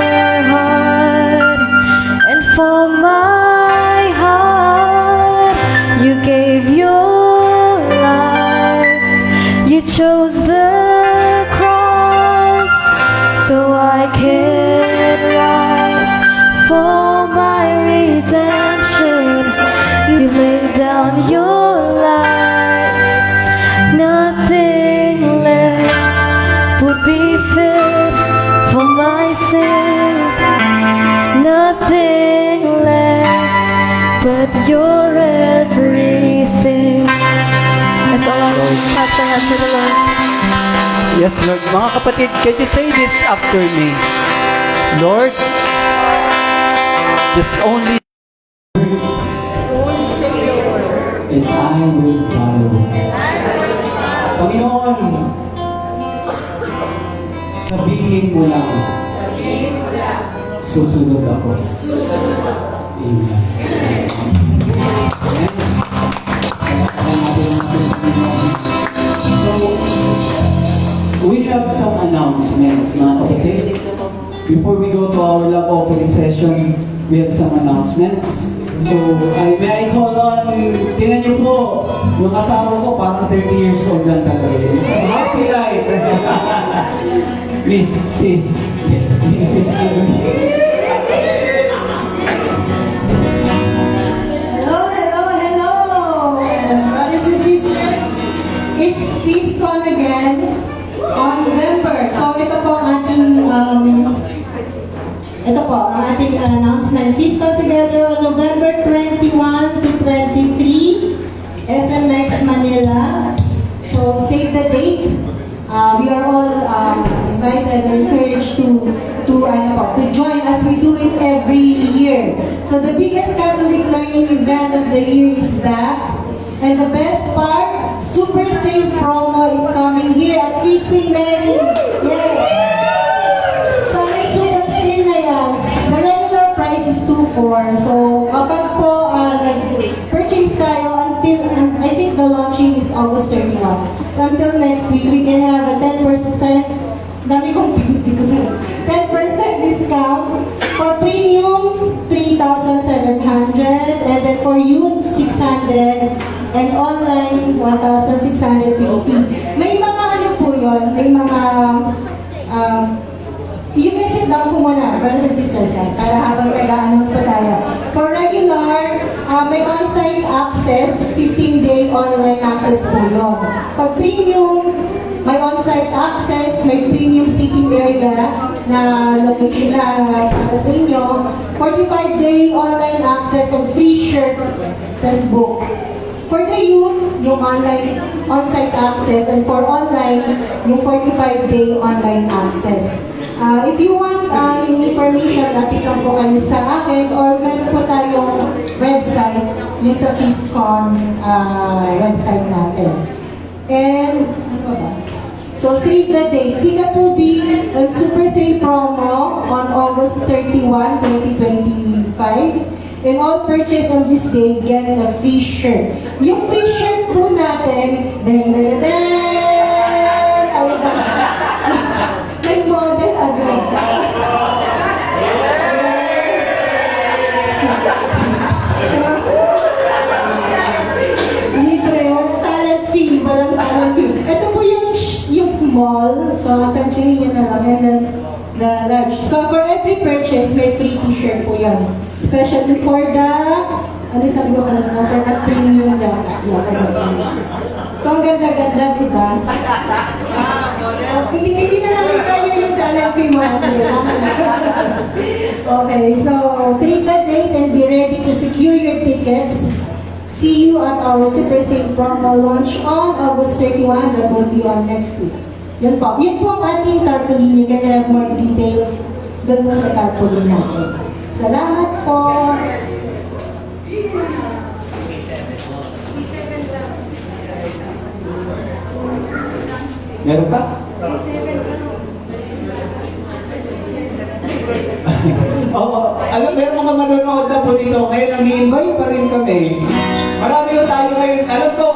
heart, and for my heart, you gave your life. You chose the cross so I can rise. For my redemption, you laid down your life. Nothing less would be fit for my sake. Nothing less but your everything. That's all I have to have for the Lord. Yes, Lord. Mga kapatid, can you say this after me? Lord, just only and I will follow. Panginoon, sabihin mo lang. Susunod ako. Amen. So, we have some announcements, mga kapatid. Before we go to our love offering session, we have some announcements. So, may I call on, tingnan niyo po, yung asawa ko parang 30 years old lang talaga. Happy life! Mrs. Hello, brothers and sisters. It's FeastCon again on November. So ito po ang ating announcement. FeastCon together on November 21 to 23, SMX Manila. So save the date. We are all invited or encouraged to join as we do it every year. So the biggest Catholic learning event of the year is back. And the best part, super sale promo is coming here at Feasting Mary. Yes! So may super sale na yan. The regular price is 2,400. So kapag po nag-purchase tayo until, I think the launching is August 31. So until next week, we can have a 10%, dami kong fix dito sa 10% discount. For premium, 3,700, and then for youth, 600, and online, 1,650. May mga ano po yun, may mga, you can sit down po muna, brothers and sisters, para habang nag-a-announce pa tayo. For regular, may on-site access, 15-day online access po yun. Pag premium, may on-site access, may premium seating area na location na para sa inyo, 45-day online access and free shirt, press book. For the youth, yung online on-site access, and for online, yung 45-day online access. If you want yung information, napitan po kayo sa akin, or meron po tayong website, yung sa FeastCon website natin. And, ano ba? So save the date. Tickets will be a super sale promo on August 31, 2025. And all purchase on this day get a free shirt. Yung free shirt po natin, may model agad. Libre, talent fee, walang talent fee. Ito po yung small, so kanchihin nyo na lang, and then the large. So for every purchase, may free t-shirt po yan. Especially for the, ano sabi ko kanina, for the premium na. So ang ganda-ganda, diba? Hindi na namin kayo yung talent fee mo. Okay, so save the date and be ready to secure your tickets. See you at our Super Saint promo launch on August 31. That will be on next week. Yun po. Yun po ang ating tarpaulin. You can have more details doon po sa tarpaulin natin. Salamat po. Meron pa? Oo, alam, meron mga manonood na po dito. Ngayon, nag-i-invite pa rin kami. Marami na tayo ngayon. Alam ko,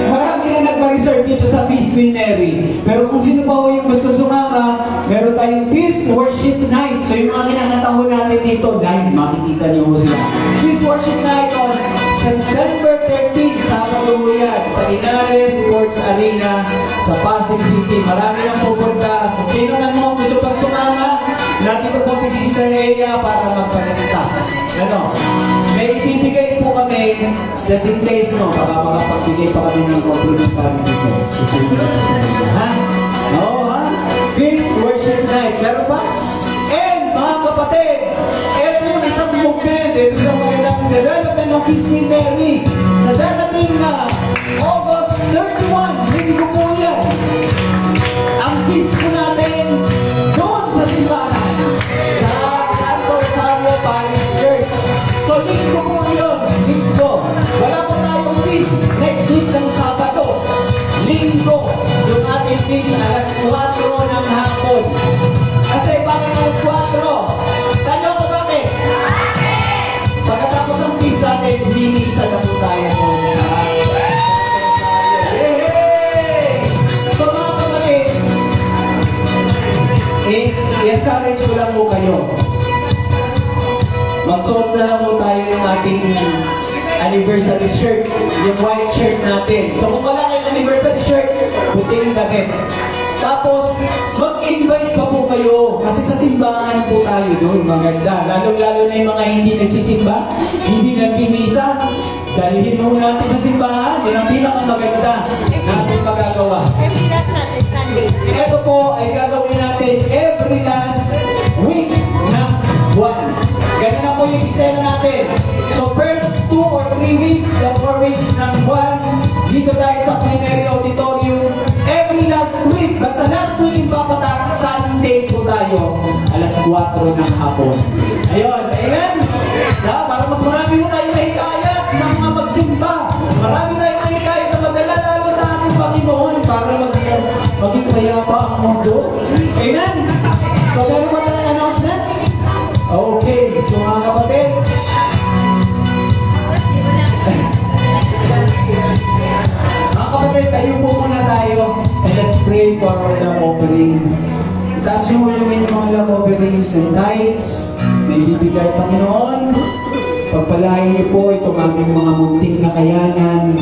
marami na nagpa-reserve dito sa Feast with Mary. Pero kung sino pa ho yung gusto sumama, meron tayong Feast Worship Night. So yung mga kinakataho natin dito, live, makikita niyo ho sila. Feast Worship Night on September 13, Sabado yan, sa Linares Sports Arena sa Pasig City. Marami nang pupunta. Kung sino man mo gusto pang sumama, nandito po si Sister Ea para magpalista. Ano? May ibibigay po kami just in case, no? Baka makapagbigay pa kami ng complimentary details. Ha? Oo, ha? Feast Worship Night. Meron pa? And, mga kapatid, ito yung isang movement. Ito yung magandang development ng Feast with Mary. Sa darating na August 31, hindi ko po yan. Ang feast po natin doon sa simbahan sa Santo Rosario Parish Church. So, linggo po yun. Linggo. Wala po tayong feast next week ng Sabado. Linggo. Yung ating feast alas 4 ng hapon. Kasi bakit alas 4? Tanyo ko bakit? Pagkatapos ng feast natin, dinisa na po tayo doon. So, mga kapatid, i-encourage ko lang po kayo. Magsuot na lang po tayo ng ating anniversary shirt, yung white shirt natin. So kung wala kayong anniversary shirt, puting damit. Tapos, mag-invite pa po kayo kasi sa simbahan po tayo doon, maganda. Lalo-lalo na yung mga hindi nagsisimba, hindi nagmimisa. Dalhin mo natin sa simbahan, yun ang pinakamaganda natin magagawa. Every last Sunday. Ito po ay gagawin natin every last week ng buwan. Ganun na po yung sistema natin. So first 2 or 3 weeks, the 4 weeks ng buwan, dito tayo sa Plenary Auditorium. Every last week, basta last week yung papatak, Sunday po tayo, alas 4 ng hapon. Ayun, amen? Para mas marami po tayo mahikayat ng mga magsimba. Marami tayong mahikayat na madala lalo sa ating Panginoon para maging mayapa ang mundo. Amen? So, meron ba tayong announcement? Okay, so mga kapatid, mga kapatid, tayo po muna tayo and let's pray for our love offering. Itaas nyo mo yung mga love offerings and tithes na ibibigay Panginoon. Pagpalain niyo po itong aming mga munting na kayanan.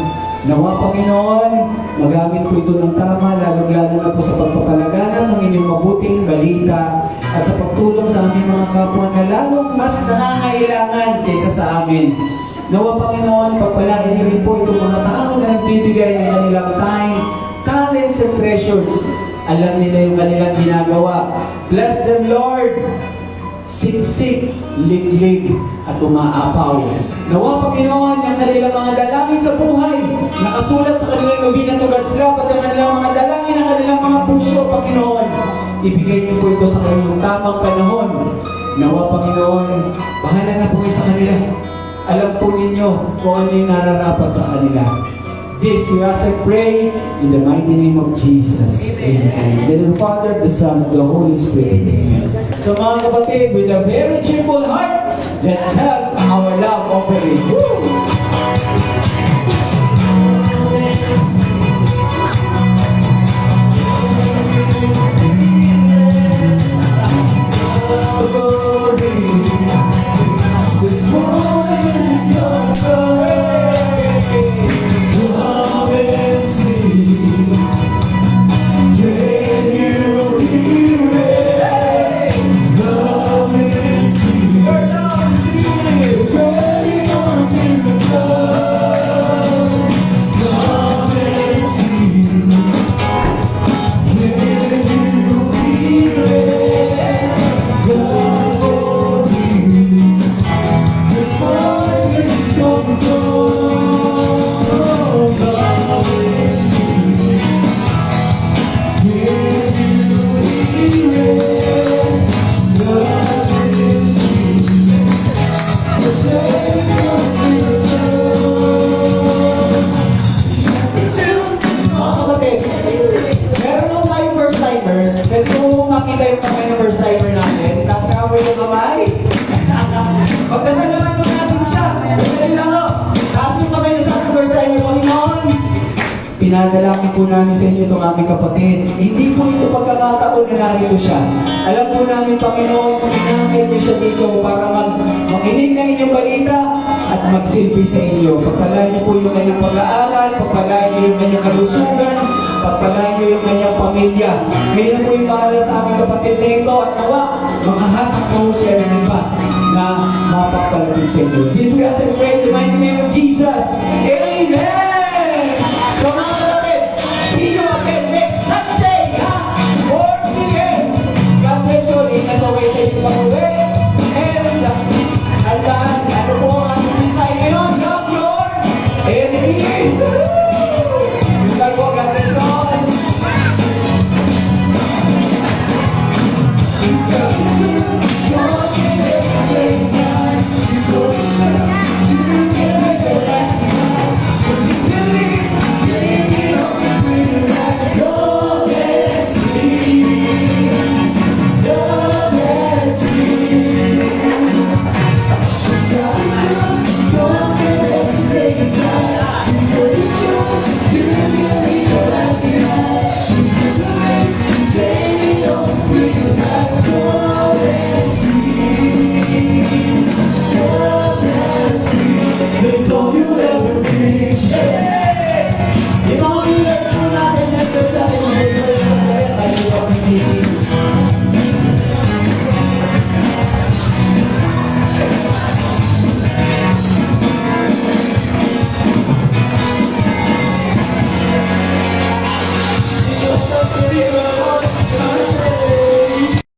Nawa Panginoon, magamit po ito ng tama, lalong-lalo na po sa pagpapalaganan ng inyong mabuting balita at sa pagtulong sa aming mga kapwa na lalong mas nangangailangan kaysa sa amin. Nawa Panginoon, pagpalain niyo rin po itong mga tao na nagbibigay ng kanilang time, talents and treasures. Alam nila yung kanilang ginagawa. Bless them, Lord. Siksik, liglig, at umaapaw. Nawa Panginoon ang kanilang mga dalangin sa buhay, nakasulat sa kanilang novena to God's love at ang kanilang mga dalangin ng kanilang mga puso, Panginoon. Ibigay niyo po ito sa kanilang tamang panahon. Nawa Panginoon, bahala na po kayo sa kanila. Alam po ninyo kung ano yung nararapat sa kanila. This we ask and pray in the mighty name of Jesus. Amen. In the Father, the Son, and the Holy Spirit. Amen. So mga kapatid, with a very cheerful heart, let's have our love offering. Woo! This morning is your glory. Come and see. Can you hear it? Come and see. Ready for miracle. Dinadalangin po namin sa inyo itong aming kapatid. Hindi po ito pagkakataon na narito siya. Alam po namin, Panginoon, pinangkin niyo siya dito para makinig ng inyong balita at magsilbi sa inyo. Pagpalain niyo po yung kanyang pag-aaral, pagpalain niyo yung kanyang kalusugan, pagpalain niyo yung kanyang pamilya. Ngayon po yung para sa aming kapatid na ito at nawa, makahatak po siya ng iba na mapagpalapit sa inyo. This we ask and pray in the mighty name of Jesus. Amen!